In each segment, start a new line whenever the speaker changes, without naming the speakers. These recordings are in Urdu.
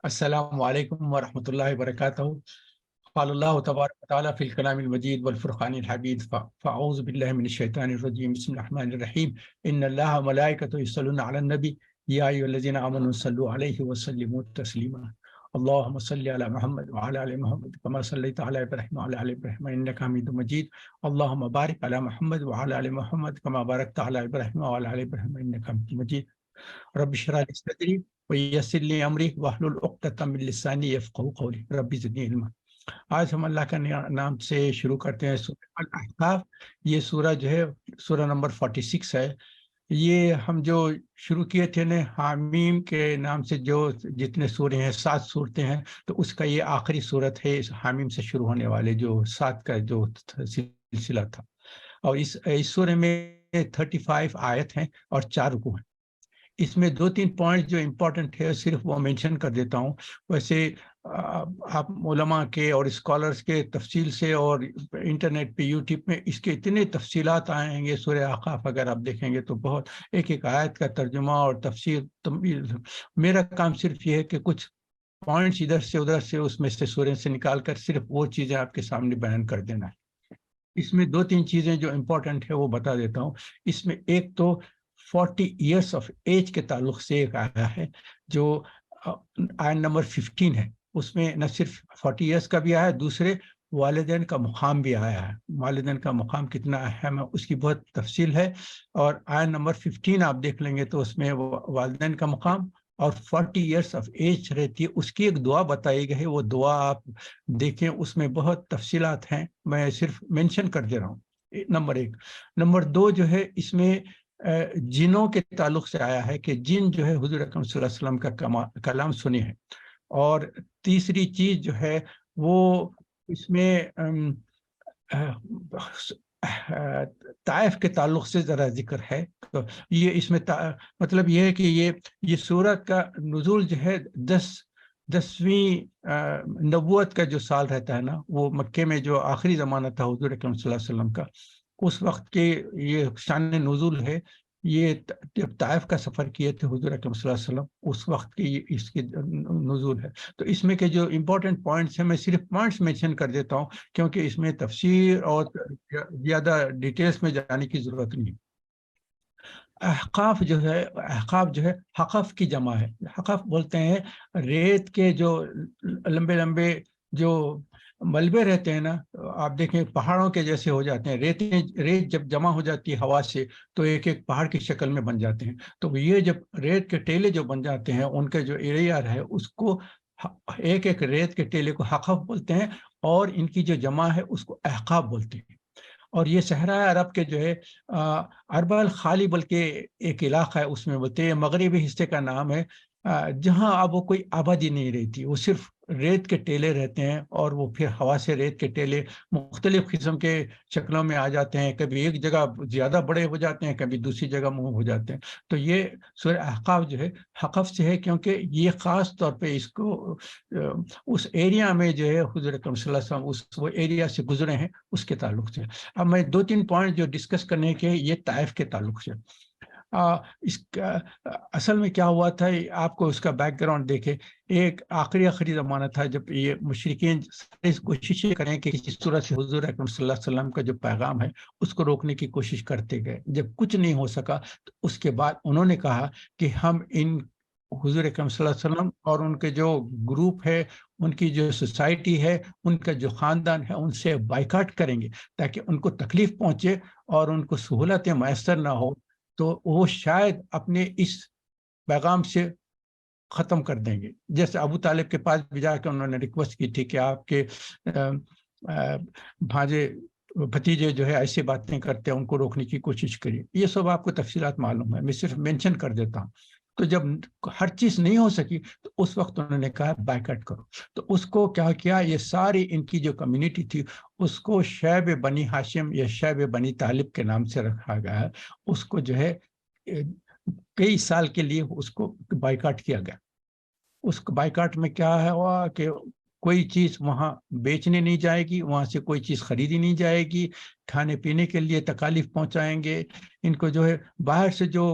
السلام علیکم ورحمۃ اللہ وبرکاتہ۔ قال اللہ تبارک و تعالیٰ فی الکلام المجید والفرقان الحمید فاعوذ باللہ من الشیطان الرجیم بسم اللہ الرحمن الرحیم ان اللہ ملائکۃ یصلون علی النبی یا ایھا الذین آمنوا صلوا علیہ وسلموا تسلیما اللهم صل علی محمد وعلى آل محمد كما صليت على ابراہیم وعلى آل ابراہیم انک حمید مجید اللهم بارک علی محمد وعلى آل محمد كما بارکت علی ابراہیم وعلى آل ابراہیم انک حمید مجید رب اشرح لي صدری ویسر لی امری واحلل عقدۃ من لسانی یفقہوا قولی رب زدنی علما۔ آج ہم اللہ کا نام سے شروع کرتے ہیں سورہ الاحقاف۔ یہ سورہ جو ہے سورہ نمبر 46 ہے۔ یہ ہم جو شروع کیے تھے نا حامیم کے نام سے، جو جتنے سورے ہیں 7 صورتیں ہیں، تو اس کا یہ آخری صورت ہے اس حامیم سے شروع ہونے والے جو 7 کا جو سلسلہ تھا۔ اور اس سورے میں 35 آیت ہیں اور 4 رکوع ہیں۔ اس میں 2-3 پوائنٹ جو امپورٹنٹ ہے صرف وہ مینشن کر دیتا ہوں۔ ویسے آپ علماء کے اور اسکالرس کے تفصیل سے اور انٹرنیٹ پہ یوٹیوب میں اس کے اتنے تفصیلات آئیں گے۔ سورہ احقاف اگر آپ دیکھیں گے تو بہت ایک آیت کا ترجمہ اور تفسیر۔ میرا کام صرف یہ ہے کہ کچھ پوائنٹس ادھر سے ادھر سے اس میں سے سورہ سے نکال کر صرف وہ چیزیں آپ کے سامنے بیان کر دینا ہے۔ اس میں 2-3 چیزیں جو امپورٹنٹ ہے وہ بتا دیتا ہوں۔ اس میں ایک تو 40 ایئرس آف ایج کے تعلق سے ایک آیا ہے جو آیت نمبر 15 ہے۔ اس میں نہ صرف 40 ایئرس کا بھی آیا ہے، دوسرے والدین کا مقام بھی آیا ہے۔ والدین کا مقام کتنا اہم ہے اس کی بہت تفصیل ہے۔ اور آیت نمبر 15 آپ دیکھ لیں گے تو اس میں والدین کا مقام اور 40 ایئرس آف ایج رہتی ہے، اس کی ایک دعا بتائی گئی ہے۔ وہ دعا آپ دیکھیں، اس میں بہت تفصیلات ہیں، میں صرف مینشن کر دے رہا ہوں۔ نمبر 1۔ نمبر 2 جو ہے اس میں جنوں کے تعلق سے آیا ہے کہ جن جو ہے حضور اکرم صلی اللہ علیہ وسلم کا کلام سنے ہیں۔ اور تیسری چیز جو ہے وہ اس میں طائف کے تعلق سے ذرا ذکر ہے۔ تو یہ اس میں مطلب یہ ہے کہ یہ سورت کا نزول جو ہے 10ویں نبوت کا جو سال رہتا ہے نا، وہ مکے میں جو آخری زمانہ تھا حضور اکرم صلی اللہ علیہ وسلم کا، اس وقت کے یہ شان نزول ہے۔ یہ جب طائف کا سفر کیے تھے حضور اکرم صلی اللہ علیہ وسلم، اس وقت کی اس کی نزول ہے۔ تو اس میں کے جو امپورٹنٹ پوائنٹس ہیں میں صرف پوائنٹس مینشن کر دیتا ہوں، کیونکہ اس میں تفسیر اور زیادہ ڈیٹیلز میں جانے کی ضرورت نہیں۔ احقاف جو ہے حقف کی جمع ہے۔ حقف بولتے ہیں ریت کے جو لمبے لمبے جو ملبے رہتے ہیں نا، آپ دیکھیں پہاڑوں کے جیسے ہو جاتے ہیں۔ ریت جب جمع ہو جاتی ہے ہوا سے تو ایک ایک پہاڑ کی شکل میں بن جاتے ہیں۔ تو یہ جب ریت کے ٹیلے جو بن جاتے ہیں، ان کے جو ایریا ہے اس کو ایک ایک ریت کے ٹیلے کو حقف بولتے ہیں، اور ان کی جو جمع ہے اس کو احقاف بولتے ہیں۔ اور یہ صحرائے عرب کے جو ہے عرب الخالی بلکہ ایک علاقہ ہے، اس میں بولتے ہیں مغربی حصے کا نام ہے، جہاں اب وہ کوئی آبادی نہیں رہتی، وہ صرف ریت کے ٹیلے رہتے ہیں۔ اور وہ پھر ہوا سے ریت کے ٹیلے مختلف قسم کے شکلوں میں آ جاتے ہیں، کبھی ایک جگہ زیادہ بڑے ہو جاتے ہیں، کبھی دوسری جگہ منہ ہو جاتے ہیں۔ تو یہ سورہ احقاف جو ہے حقف سے ہے، کیونکہ یہ خاص طور پہ اس کو اس ایریا میں جو ہے حضور اکرم صلی اللہ علیہ وسلم وہ ایریا سے گزرے ہیں، اس کے تعلق سے۔ اب میں 2-3 پوائنٹ جو ڈسکس کرنے کے یہ طائف کے تعلق سے۔ اس کا اصل میں کیا ہوا تھا، آپ کو اس کا بیک گراؤنڈ دیکھے۔ ایک آخری زمانہ تھا جب یہ مشرکین کوششیں کریں کہ کسی صورت سے حضور اکرم صلی اللہ علیہ وسلم کا جو پیغام ہے اس کو روکنے کی کوشش کرتے گئے۔ جب کچھ نہیں ہو سکا تو اس کے بعد انہوں نے کہا کہ ہم ان حضور اکرم صلی اللہ علیہ وسلم اور ان کے جو گروپ ہے، ان کی جو سوسائٹی ہے، ان کا جو خاندان ہے، ان سے بائیکاٹ کریں گے تاکہ ان کو تکلیف پہنچے اور ان کو سہولتیں میسر نہ ہو، تو وہ شاید اپنے اس پیغام سے ختم کر دیں گے۔ جیسے ابو طالب کے پاس بھی جا کے انہوں نے ریکویسٹ کی تھی کہ آپ کے بھانجے بھتیجے جو ہے ایسی باتیں کرتے ہیں، ان کو روکنے کی کوشش کریے۔ یہ سب آپ کو تفصیلات معلوم ہے، میں صرف مینشن کر دیتا ہوں۔ تو جب ہر چیز نہیں ہو سکی تو اس وقت انہوں نے کہا بائیکاٹ کرو۔ تو اس کو کیا کیا، یہ ساری ان کی جو کمیونٹی تھی اس کو شعب بنی ہاشم یا شعب بنی طالب کے نام سے رکھا گیا ہے۔ اس کو جو ہے کئی سال کے لیے اس کو بائیکاٹ کیا گیا۔ اس بائیکاٹ میں کیا ہے ہوا کہ کوئی چیز وہاں بیچنے نہیں جائے گی، وہاں سے کوئی چیز خریدی نہیں جائے گی، کھانے پینے کے لیے تکالیف پہنچائیں گے ان کو۔ جو ہے باہر سے جو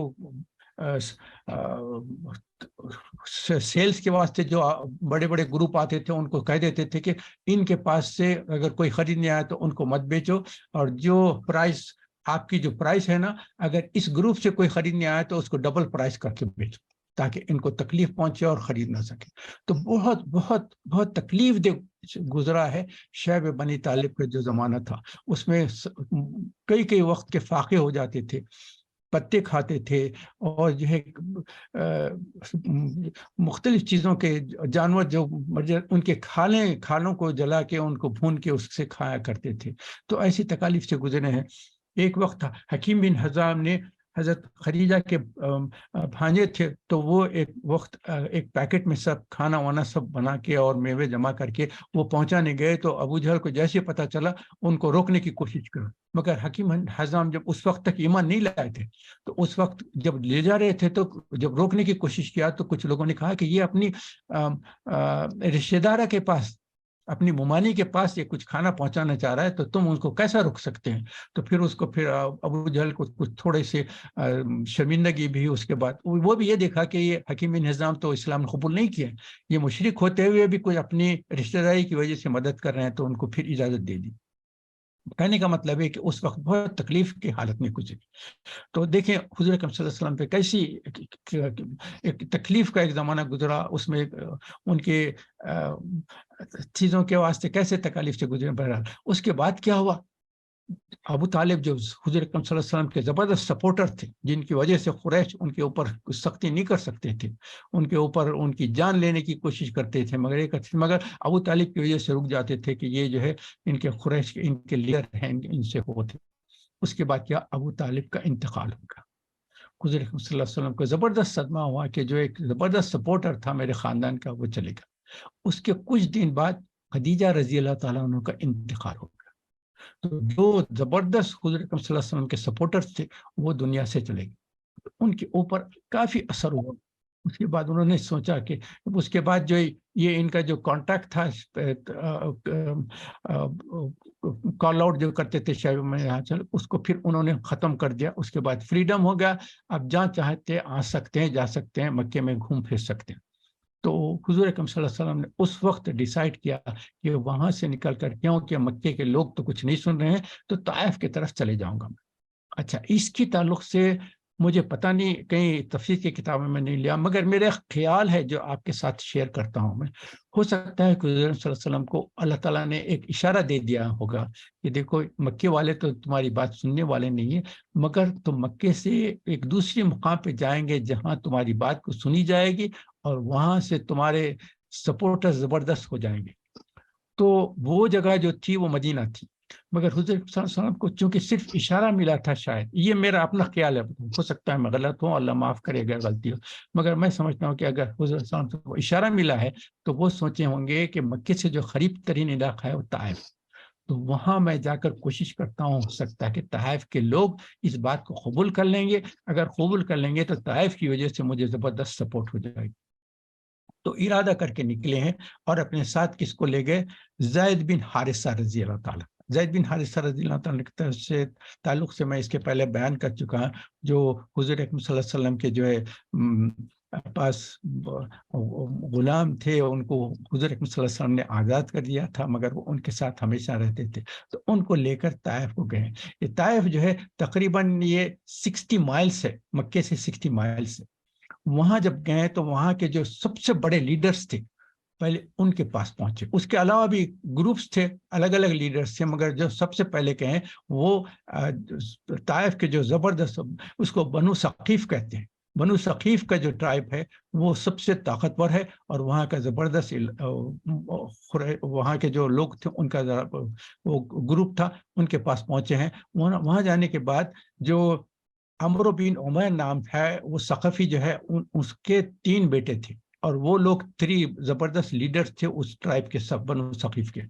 سیلز کے واسطے جو بڑے بڑے گروپ آتے تھے ان کو کہہ دیتے تھے کہ ان کے پاس سے اگر کوئی خریدنے آیا تو ان کو مت بیچو، اور جو پرائس آپ کی جو پرائس ہے نا، اگر اس گروپ سے کوئی خریدنے آیا تو اس کو ڈبل پرائس کر کے بیچو تاکہ ان کو تکلیف پہنچے اور خرید نہ سکے۔ تو بہت بہت بہت تکلیف دہ گزرا ہے شعیب بنی طالب کا جو زمانہ تھا، اس میں کئی وقت کے فاقے ہو جاتے تھے، پتے کھاتے تھے، اور جو ہے مختلف چیزوں کے جانور جو ان کے کھالوں کو جلا کے ان کو بھون کے اس سے کھایا کرتے تھے۔ تو ایسی تکالیف سے گزرے ہیں۔ ایک وقت حکیم بن حزام نے حضرت خدیجہ کے بھانجے تھے، تو وہ ایک وقت ایک پیکٹ میں سب کھانا وانا سب بنا کے اور میوے جمع کر کے وہ پہنچانے گئے، تو ابو جہل کو جیسے پتا چلا ان کو روکنے کی کوشش کرا، مگر حکیم حزام جب اس وقت تک ایمان نہیں لائے تھے، تو اس وقت جب لے جا رہے تھے تو جب روکنے کی کوشش کیا تو کچھ لوگوں نے کہا کہ یہ اپنی رشتے دارہ کے پاس، اپنی ممانی کے پاس یہ کچھ کھانا پہنچانا چاہ رہا ہے، تو تم اس کو کیسا روک سکتے ہیں؟ تو پھر اس کو ابو جہل کو کچھ تھوڑے سے شرمندگی بھی، اس کے بعد وہ بھی یہ دیکھا کہ یہ حکیم بن حزام تو اسلام نے قبول نہیں کیا، یہ مشرک ہوتے ہوئے بھی کوئی اپنی رشتہ داری کی وجہ سے مدد کر رہے ہیں، تو ان کو پھر اجازت دے دی۔ کہنے کا مطلب ہے کہ اس وقت بہت تکلیف کی حالت میں گزری۔ تو دیکھیں حضور اکرم صلی اللہ علیہ وسلم پہ کیسی ایک تکلیف کا ایک زمانہ گزرا، اس میں ان کے چیزوں کے واسطے کیسے تکالیف سے گزرے۔ بہرحال اس کے بعد کیا ہوا، ابو طالب جو حضور اکرم صلی اللہ علیہ وسلم کے زبردست سپورٹر تھے، جن کی وجہ سے قریش ان کے اوپر سختی نہیں کر سکتے تھے، ان کے اوپر ان کی جان لینے کی کوشش کرتے تھے، مگر ابو طالب کی وجہ سے رک جاتے تھے کہ یہ جو ہے ان کے قریش ان کے لیڈر ہیں، ان سے ہوتے۔ اس کے بعد کیا، ابو طالب کا انتقال ہو گیا۔ حضور اکرم صلی اللہ علیہ وسلم کو زبردست صدمہ ہوا کہ جو ایک زبردست سپورٹر تھا میرے خاندان کا، وہ چلے گا۔ اس کے کچھ دن بعد خدیجہ رضی اللہ تعالیٰ عنہ کا انتقال ہو گیا۔ تو جو زبردست حضور اکرم صلی اللہ علیہ وسلم کے سپورٹر تھے وہ دنیا سے چلے گئے، ان کے اوپر کافی اثر ہوا۔ اس کے بعد انہوں نے سوچا کہ اس کے بعد جو یہ ان کا جو کانٹیکٹ تھا، کال آؤٹ جو کرتے تھے شہروں میں یہاں چل، اس کو پھر انہوں نے ختم کر دیا۔ اس کے بعد فریڈم ہو گیا، اب جہاں چاہتے آ سکتے ہیں، جا سکتے ہیں، مکے میں گھوم پھر سکتے ہیں۔ تو حضور اکرم صلی اللہ علیہ وسلم نے اس وقت ڈیسائیڈ کیا کہ وہاں سے نکل کر، کیونکہ مکے کے لوگ تو کچھ نہیں سن رہے ہیں، تو طائف کی طرف چلے جاؤں گا میں۔ اچھا، اس کی تعلق سے مجھے پتہ نہیں، کہیں تفسیر کی کتابوں میں نہیں لیا، مگر میرا خیال ہے جو آپ کے ساتھ شیئر کرتا ہوں میں، ہو سکتا ہے کہ حضور صلی اللہ علیہ وسلم کو اللہ تعالیٰ نے ایک اشارہ دے دیا ہوگا کہ دیکھو مکے والے تو تمہاری بات سننے والے نہیں ہیں، مگر تم مکے سے ایک دوسری مقام پہ جائیں گے جہاں تمہاری بات کو سنی جائے گی، اور وہاں سے تمہارے سپورٹر زبردست ہو جائیں گے۔ تو وہ جگہ جو تھی وہ مدینہ تھی، مگر حضور صلی اللہ علیہ وسلم کو چونکہ صرف اشارہ ملا تھا، شاید یہ میرا اپنا خیال ہے، ہو سکتا ہے میں غلط ہوں، اللہ معاف کرے اگر غلطی ہو، مگر میں سمجھتا ہوں کہ اگر حضور صلی اللہ علیہ وسلم کو اشارہ ملا ہے تو وہ سوچے ہوں گے کہ مکے سے جو قریب ترین علاقہ ہے وہ طائف، تو وہاں میں جا کر کوشش کرتا ہوں، ہو سکتا ہے کہ طائف کے لوگ اس بات کو قبول کر لیں گے، اگر قبول کر لیں گے تو طائف کی وجہ سے مجھے زبردست سپورٹ ہو جائے گی۔ تو ارادہ کر کے نکلے ہیں، اور اپنے ساتھ کس کو لے گئے؟ زید بن حارثہ رضی اللہ تعالیٰ۔ زید بن حارثہ رضی اللہ تعالیٰ کی طرف سے تعلق سے میں اس کے پہلے بیان کر چکا ہوں، جو حضور اکرم صلی اللہ علیہ وسلم کے جو ہے پاس غلام تھے، ان کو حضور اکرم صلی اللہ علیہ وسلم نے آزاد کر دیا تھا، مگر وہ ان کے ساتھ ہمیشہ رہتے تھے، تو ان کو لے کر طائف کو گئے۔ یہ طائف جو ہے تقریباً یہ 60 مائلس ہے، مکے سے 60 مائلس ہے۔ وہاں جب گئے تو وہاں کے جو سب سے بڑے لیڈرز تھے پہلے ان کے پاس پہنچے، اس کے علاوہ بھی گروپس تھے، الگ الگ لیڈرز تھے، مگر جو سب سے پہلے کہیں وہ طائف کے جو زبردست، اس کو بنو ثقیف کہتے ہیں، بنو ثقیف کا جو ٹرائب ہے وہ سب سے طاقتور ہے، اور وہاں کا زبردست وہاں کے جو لوگ تھے ان کا وہ گروپ تھا، ان کے پاس پہنچے ہیں۔ وہاں جانے کے بعد جو عمرو بن عمیر نام ہے، وہ ثقفی جو ہے، اس کے 3 بیٹے تھے، اور وہ لوگ 3 زبردست لیڈر تھے اس ٹرائب کے، سب بنو ثقیف کے۔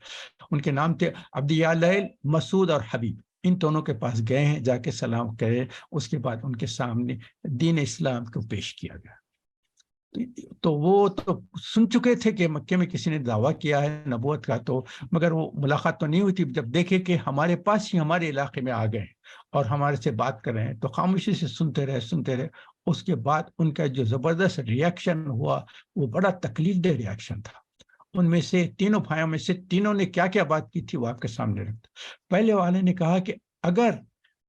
ان کے نام تھے عبد یعلیل، مسعود اور حبیب۔ ان دونوں کے پاس گئے ہیں، جا کے سلام کرے، اس کے بعد ان کے سامنے دین اسلام کو پیش کیا گیا۔ تو وہ تو سن چکے تھے کہ مکے میں کسی نے دعویٰ کیا ہے نبوت کا، تو مگر وہ ملاقات تو نہیں ہوئی تھی. جب دیکھے کہ ہمارے پاس ہی ہمارے علاقے میں آ گئے اور ہمارے سے بات کر رہے ہیں تو خاموشی سے سنتے رہے. اس کے بعد ان کا جو زبردست ریاکشن ہوا وہ بڑا تکلیف دہ ریاکشن تھا. ان میں سے تینوں بھائیوں میں سے تینوں نے کیا کیا بات کی تھی وہ آپ کے سامنے رکھتا. پہلے والے نے کہا کہ اگر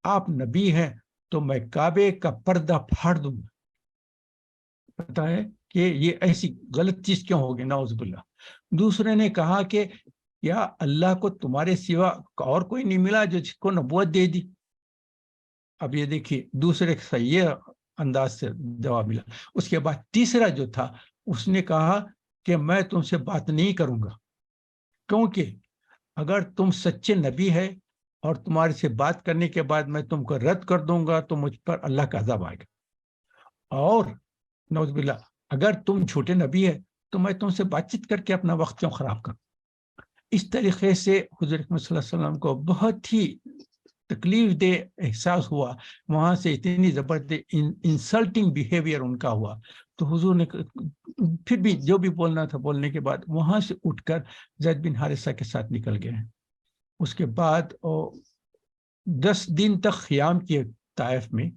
آپ نبی ہیں تو میں کعبے کا پردہ پھاڑ دوں گا. پتا ہے کہ یہ ایسی غلط چیز کیوں ہوگی، نعوذ باللہ. دوسرے نے کہا کہ یا اللہ کو تمہارے سوا اور کوئی نہیں ملا جو جس کو نبوت دے دی. اب یہ دیکھیے دوسرے کا یہ انداز سے جواب ملا. اس کے بعد تیسرا جو تھا اس نے کہا کہ میں تم سے بات نہیں کروں گا، کیونکہ اگر تم سچے نبی ہے اور تمہارے سے بات کرنے کے بعد میں تم کو رد کر دوں گا تو مجھ پر اللہ کا عذاب آئے گا. اور نعوذ باللہ اگر تم جھوٹے نبی ہے تو میں تم سے بات چیت کر کے اپنا وقت کیوں خراب کروں. اس طریقے سے حضور اکرم صلی اللہ علیہ وسلم کو بہت ہی تکلیف دہ احساس ہوا. وہاں سے اتنی زبردست انسلٹنگ بیہیویئر ان کا ہوا. تو حضور نے پھر بھی جو بھی بولنا تھا بولنے کے بعد وہاں سے اٹھ کر زید بن حارثہ کے ساتھ نکل گئے. اس کے بعد 10 دن تک قیام کیے طائف میں،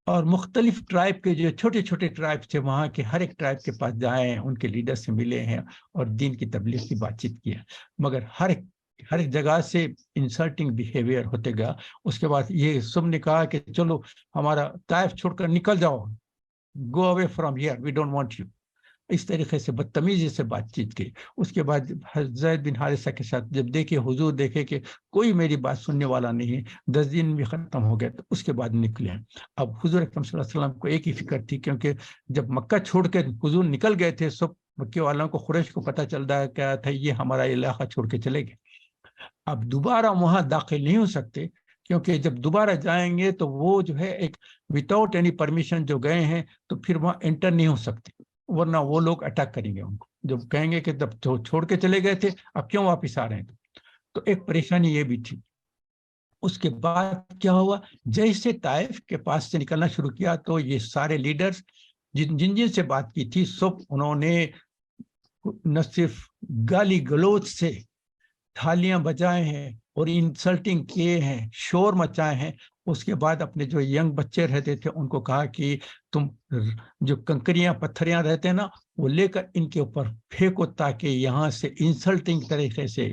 اور مختلف ٹرائب کے جو چھوٹے چھوٹے ٹرائب تھے وہاں کے ہر ایک ٹرائب کے پاس جائے ہیں، ان کے لیڈر سے ملے ہیں اور دین کی تبلیغ کی بات چیت کی ہے. مگر ہر ایک جگہ سے انسلٹنگ بیہیویئر ہوتے گا. اس کے بعد یہ سب نے کہا کہ چلو ہمارا طائف چھوڑ کر نکل جاؤ، go away from here, we don't want you. اس طریقے سے بدتمیزی سے بات چیت کی. اس کے بعد زید بن حارثہ کے ساتھ جب حضور دیکھے کہ کوئی میری بات سننے والا نہیں ہے، 10 دن بھی ختم ہو گئے، تو اس کے بعد نکلے. اب حضور اکرم صلی اللہ علیہ وسلم کو ایک ہی فکر تھی، کیونکہ جب مکہ چھوڑ کے حضور نکل گئے تھے سب مکے والوں کو، قریش کو پتہ چلتا ہے کیا تھا یہ ہمارا علاقہ چھوڑ کے چلے گئے. اب دوبارہ وہاں داخل نہیں ہو سکتے، کیونکہ جب دوبارہ جائیں گے تو وہ جو ہے ایک وداؤٹ اینی پرمیشن جو گئے ہیں تو پھر وہاں انٹر نہیں ہو سکتے، ورنہ وہ لوگ اٹیک کریں گے ان کو، جب کہیں گے کہ جب چھوڑ کے چلے گئے تھے اب کیوں واپس آ رہے ہیں. تو ایک پریشانی یہ بھی تھی. اس کے بعد کیا ہوا، جیسے طائف کے پاس سے نکلنا شروع کیا تو یہ سارے لیڈرز جن سے بات کی تھی سب انہوں نے نہ صرف گالی گلوچ سے تھالیاں بجائے ہیں اور انسلٹنگ کیے ہیں، شور مچائے ہیں. اس کے بعد اپنے جو ینگ بچے رہتے تھے ان کو کہا کہ تم جو کنکریاں پتھریاں رہتے ہیں نا وہ لے کر ان کے اوپر پھینکو تاکہ یہاں سے انسلٹنگ طریقے سے،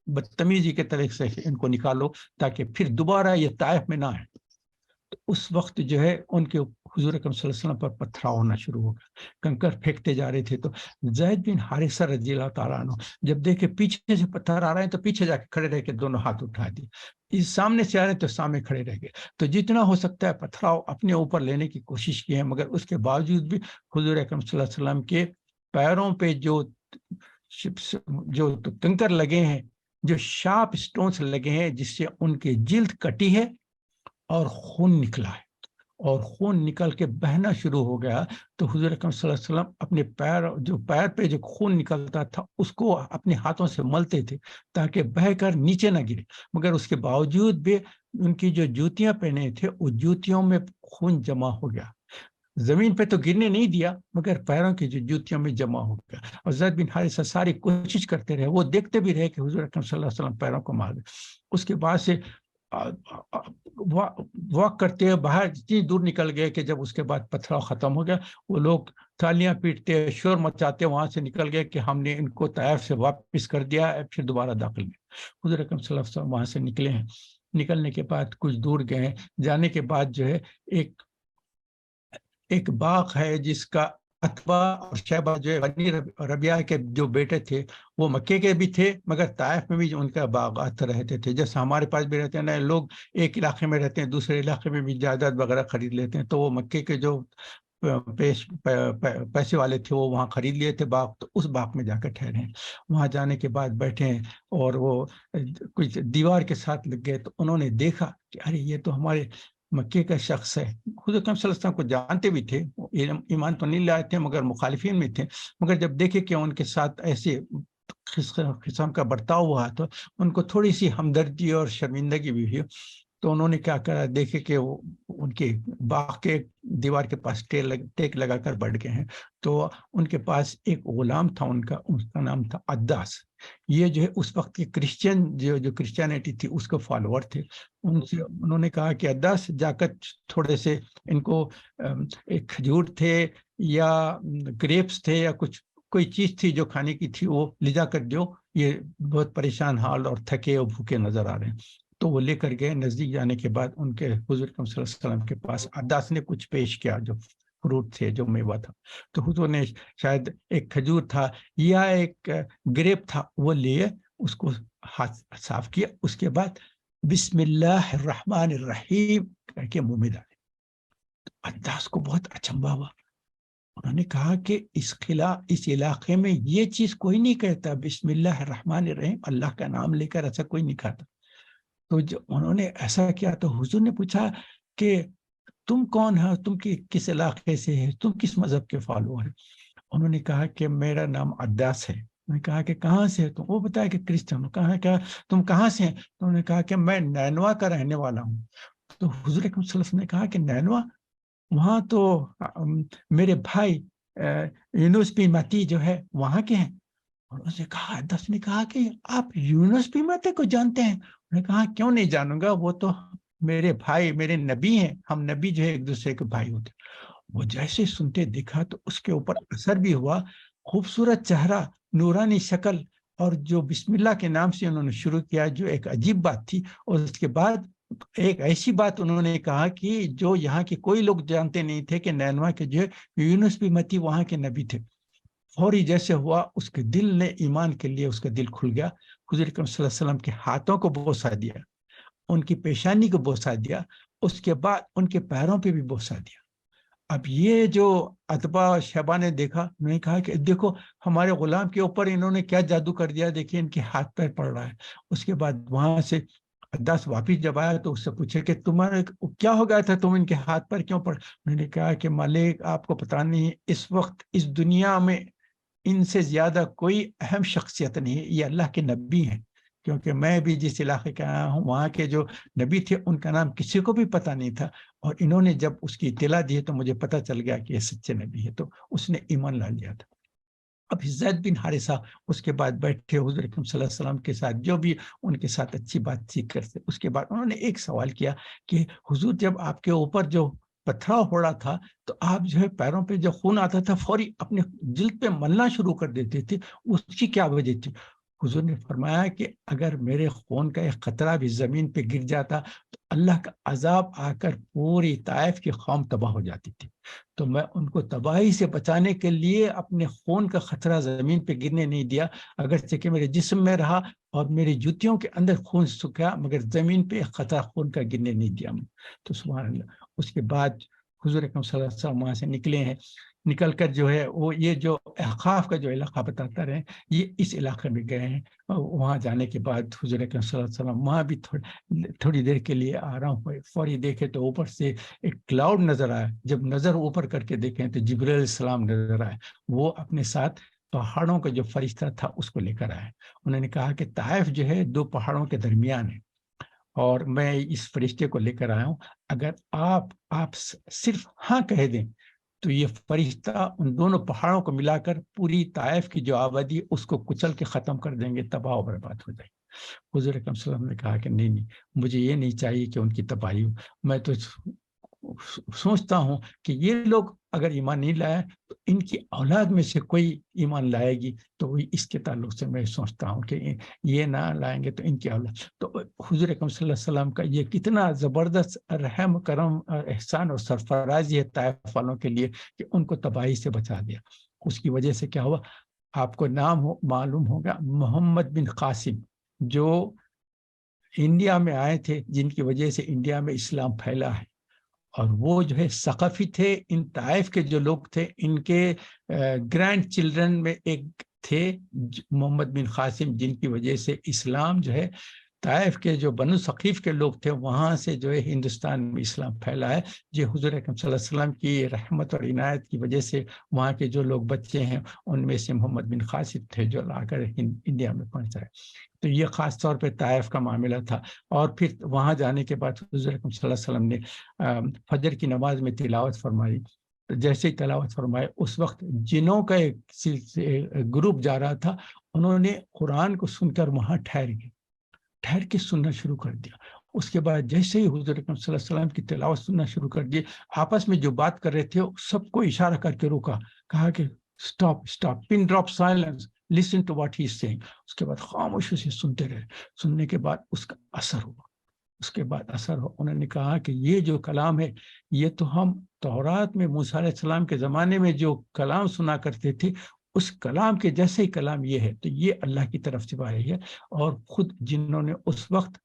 بدتمیزی کے طریقے سے ان کو نکالو تاکہ پھر دوبارہ یہ طائف میں نہ آئے. تو اس وقت جو ہے ان کے حضور اکرم صلی اللہ علیہ وسلم پر پتھراؤ ہونا شروع ہو گیا، کنکر پھینکتے جا رہے تھے. تو زید بن حارثہ رضی اللہ تعالیٰ عنہ جب دیکھے پیچھے سے پتھر آ رہے ہیں تو پیچھے جا کے کھڑے رہ کے دونوں ہاتھ اٹھا دیے. اس سامنے سے آ رہے ہیں تو سامنے کھڑے رہ گئے. تو جتنا ہو سکتا ہے پتھراؤ اپنے اوپر لینے کی کوشش کی ہے، مگر اس کے باوجود بھی حضور اکرم صلی اللہ علیہ وسلم کے پیروں پہ جو کنکر لگے ہیں، جو شارپ سٹونز لگے ہیں جس سے ان کی جلد کٹی ہے اور خون نکلا ہے، اور خون نکل کے بہنا شروع ہو گیا. تو حضور اکرم صلی اللہ علیہ وسلم اپنے پیر پہ جو خون نکلتا تھا اس کو اپنے ہاتھوں سے ملتے تھے تاکہ بہہ کر نیچے نہ گرے. مگر اس کے باوجود بھی ان کی جو جوتیاں پہنے تھے وہ جوتیوں میں خون جمع ہو گیا. زمین پہ تو گرنے نہیں دیا مگر پیروں کی جو جوتیوں میں جمع ہو گیا. اور زید بن حارثہ ساری کوشش کرتے رہے، وہ دیکھتے بھی رہے کہ حضور اکرم صلی اللہ علیہ وسلم پیروں کو مار دے. اس کے بعد سے واک کرتے ہوئے باہر اتنی دور نکل گئے کہ جب اس کے بعد پتھراؤ ختم ہو گیا وہ لوگ تالیاں پیٹتے شور مچاتے وہاں سے نکل گئے کہ ہم نے ان کو طائف سے واپس کر دیا ہے، پھر دوبارہ داخل گئے. حضور اکرم صلی اللہ علیہ وسلم وہاں سے نکلے ہیں. نکلنے کے بعد کچھ دور گئے، جانے کے بعد جو ہے ایک باغ ہے جس کا عتبہ اور شیبہ جو ہے بنی ربیعہ کے جو بیٹے تھے وہ مکے کے بھی تھے مگر طائف میں بھی جو ان کا باغات رہتے تھے. جیسے ہمارے پاس بھی رہتے ہیں نا لوگ، ایک علاقے میں رہتے ہیں دوسرے علاقے میں بھی جائیداد وغیرہ خرید لیتے ہیں، تو وہ مکے کے جو پیسے والے تھے وہ وہاں خرید لیے تھے باغ، تو اس باغ میں جا کر ٹھہرے ہیں. وہاں جانے کے بعد بیٹھے ہیں اور وہ کچھ دیوار کے ساتھ لگ گئے تو انہوں نے دیکھا کہ ارے یہ تو ہمارے مکے کا شخص ہے. خود اکرم صلی اللہ علیہ وسلم کو جانتے بھی تھے، ایمان تو نہیں لائے تھے مگر مخالفین میں تھے. مگر جب دیکھے کہ ان کے ساتھ ایسے قسم کا برتاؤ ہوا تو ان کو تھوڑی سی ہمدردی اور شرمندگی بھی ہوئی. تو انہوں نے کیا کرا، دیکھے کہ وہ ان کے باغ کے دیوار کے پاس ٹیک لگا کر بیٹھ گئے ہیں، تو ان کے پاس ایک غلام تھا ان کا نام تھا عداس۔ یہ جو ہے اس وقت کے کرسچن جو کرسچینٹی تھی اس کے فالوور تھے۔ ان سے انہوں نے کہا کہ عداس جا کر تھوڑے سے ان کو ایک کھجور تھے یا گریپس تھے یا کوئی چیز تھی جو کھانے کی تھی، وہ لے جا کر دو، یہ بہت پریشان حال اور تھکے اور بھوکے نظر آ رہے ہیں۔ تو وہ لے کر گئے، نزدیک جانے کے بعد ان کے حضور صلی اللہ علیہ وسلم کے پاس عداس نے کچھ پیش کیا، جو فروٹ تھے، جو میوہ تھا، تو حضور نے شاید ایک کھجور تھا یا ایک گریپ تھا، وہ لیے، اس کو ہاتھ صاف کیا، اس کے بعد بسم اللہ الرحمن الرحیم کہہ کے منہ میں ڈالے۔ عداس کو بہت اچنبھا ہوا، انہوں نے کہا کہ اس علاقے میں یہ چیز کوئی نہیں کہتا، بسم اللہ الرحمن الرحیم، اللہ کا نام لے کر ایسا کوئی نہیں کھاتا۔ تو جو انہوں نے ایسا کیا تو حضور نے پوچھا کہ تم کون ہو، تم کس علاقے سے ہے، تم کس مذہب کے فالوور ہیں؟ انہوں نے کہا کہ میرا نام عداس ہے۔ انہوں نے کہا کہ کہاں سے ہے تم؟ وہ بتایا کہ کرسچن۔ کہا کہ تم کہاں سے ہیں؟ تو انہوں نے کہا کہ میں نینوا کا رہنے والا ہوں۔ تو حضور اکرم صلی اللہ علیہ وسلم نے کہا کہ نینوا، وہاں تو میرے بھائی یونس بن متی جو ہے وہاں کے ہیں۔ انہوں نے کہا، عداس نے کہا کہ آپ یونس بن متی کو جانتے ہیں؟ انہوں نے کہا کیوں نہیں جانوں گا، وہ تو میرے بھائی، میرے نبی ہیں، ہم نبی جو ہے ایک دوسرے کے بھائی ہوتے۔ وہ جیسے سنتے دیکھا تو اس کے اوپر اثر بھی ہوا، خوبصورت چہرہ، نورانی شکل، اور جو بسم اللہ کے نام سے انہوں نے شروع کیا، جو ایک عجیب بات تھی۔ اور اس کے بعد ایک ایسی بات انہوں نے کہا کہ جو یہاں کے کوئی لوگ جانتے نہیں تھے، کہ نینوا کے جو یونس بن متی وہاں کے نبی تھے۔ فوری جیسے ہوا، اس کے دل نے ایمان کے لیے اس کا دل کھل گیا، حضور اکرم صلی اللہ علیہ وسلم کے ہاتھوں کو بوسہ دیا، ان کی پیشانی کو بوسہ دیا، اس کے بعد ان کے پیروں پہ بھی بوسہ دیا۔ اب یہ جو اتباع اور شہبا نے دیکھا، انہوں نے کہا کہ دیکھو ہمارے غلام کے اوپر انہوں نے کیا جادو کر دیا، دیکھیے ان کے ہاتھ پیر پڑ رہا ہے۔ اس کے بعد وہاں سے عداس واپس جب آیا تو اس سے پوچھے کہ تمہارا کیا ہو گیا تھا، تم ان کے ہاتھ پر کیوں پڑ؟ انہوں نے کہا کہ مالک آپ کو پتہ نہیں، اس وقت اس دنیا میں ان سے زیادہ کوئی اہم شخصیت نہیں ہے، یہ اللہ کے نبی ہیں، کیونکہ میں بھی جس علاقے کا آیا ہوں وہاں کے جو نبی تھے ان کا نام کسی کو بھی پتہ نہیں تھا، اور انہوں نے جب اس کی اطلاع دی تو مجھے پتہ چل گیا کہ یہ سچے نبی ہے، تو اس نے ایمان لا لیا تھا۔ اب زید بن حارثہ اس کے بعد بیٹھے حضور اکرم صلی اللہ علیہ وسلم کے ساتھ، جو بھی ان کے ساتھ اچھی بات چیت کرتے، اس کے بعد انہوں نے ایک سوال کیا کہ حضور جب آپ کے اوپر جو پتھرا ہو رہا تھا تو آپ جو ہے پیروں پہ جو خون آتا تھا فوری اپنے جلد پہ ملنا شروع کر دیتے تھے، اس کی کیا وجہ تھی؟ حضور نے فرمایا کہ اگر میرے خون کا ایک قطرہ بھی زمین پہ گر جاتا تو اللہ کا عذاب آ کر پوری طائف کی قوم تباہ ہو جاتی تھی، تو میں ان کو تباہی سے بچانے کے لیے اپنے خون کا خطرہ زمین پہ گرنے نہیں دیا، اگرچہ کہ میرے جسم میں رہا اور میری جوتیوں کے اندر خون سکھا، مگر زمین پہ ایک قطرہ خون کا گرنے نہیں دیا۔ تو سبحان اللہ، اس کے بعد حضور اکرم صلی اللہ علیہ وسلم وہاں سے نکلے ہیں، نکل کر جو ہے وہ یہ جو احقاف کا جو علاقہ بتاتا رہے، یہ اس علاقے میں گئے ہیں۔ وہاں جانے کے بعد حضور اکرم صلی اللہ علیہ وسلم وہاں بھی تھوڑی دیر کے لیے آرام ہوئے، فوری دیکھے تو اوپر سے ایک کلاؤڈ نظر آیا، جب نظر اوپر کر کے دیکھیں تو جبرائیل علیہ السلام نظر آئے، وہ اپنے ساتھ پہاڑوں کا جو فرشتہ تھا اس کو لے کر آئے۔ انہوں نے کہا کہ طائف جو ہے دو پہاڑوں کے درمیان ہے، اور میں اس فرشتے کو لے کر آیا ہوں، اگر آپ صرف ہاں کہہ دیں تو یہ فرشتہ ان دونوں پہاڑوں کو ملا کر پوری طائف کی جو آبادی اس کو کچل کے ختم کر دیں گے، تباہ و برباد ہو جائے گی۔ حضور اکرم صلی اللہ علیہ وسلم نے کہا کہ نہیں، مجھے یہ نہیں چاہیے کہ ان کی تباہی ہو، میں تو سوچتا ہوں کہ یہ لوگ اگر ایمان نہیں لائے تو ان کی اولاد میں سے کوئی ایمان لائے گی، تو وہی اس کے تعلق سے میں سوچتا ہوں کہ یہ نہ لائیں گے تو ان کی اولاد۔ تو حضور اکرم صلی اللہ علیہ وسلم کا یہ کتنا زبردست رحم کرم احسان اور سرفرازی ہے طائف والوں کے لیے کہ ان کو تباہی سے بچا دیا۔ اس کی وجہ سے کیا ہوا، آپ کو نام معلوم ہوگا، محمد بن قاسم جو انڈیا میں آئے تھے، جن کی وجہ سے انڈیا میں اسلام پھیلا ہے، اور وہ جو ہے ثقافی تھے، ان طائف کے جو لوگ تھے ان کے گرینڈ چلڈرن میں ایک تھے محمد بن قاسم، جن کی وجہ سے اسلام جو ہے طائف کے جو بنو ثقیف کے لوگ تھے وہاں سے جو ہے ہندوستان میں اسلام پھیلا ہے. جو حضور اکرم صلی اللہ علیہ وسلم کی رحمت اور عنایت کی وجہ سے وہاں کے جو لوگ بچے ہیں ان میں سے محمد بن قاسم تھے جو لا کر انڈیا میں پہنچائے. تو یہ خاص طور پہ طائف کا معاملہ تھا. اور پھر وہاں جانے کے بعد حضور اکرم صلی اللہ علیہ وسلم نے فجر کی نماز میں تلاوت فرمائی. جیسے ہی تلاوت فرمائے اس وقت جنوں کا ایک گروپ جا رہا تھا, انہوں نے قرآن کو سن کر وہاں ٹھہر کے سننا شروع کر دیا. اس کے بعد جیسے ہی حضور اکرم صلی اللہ علیہ وسلم کی تلاوت سننا شروع کر دی, آپس میں جو بات کر رہے تھے سب کو اشارہ کر کے روکا, کہا کہ stop pin drop silence, listen to what he is saying. اس کے بعد خاموشی سے سنتے رہے. سننے کے بعد اس کا اثر ہوا. انہوں نے کہا کہ یہ جو کلام ہے یہ تو ہم تورات میں موسیٰ علیہ السلام کے زمانے میں جو کلام سنا کرتے تھے اس کلام کے جیسے ہی کلام یہ ہے, تو یہ اللہ کی طرف سے آئی ہے. اور خود جنہوں نے اس وقت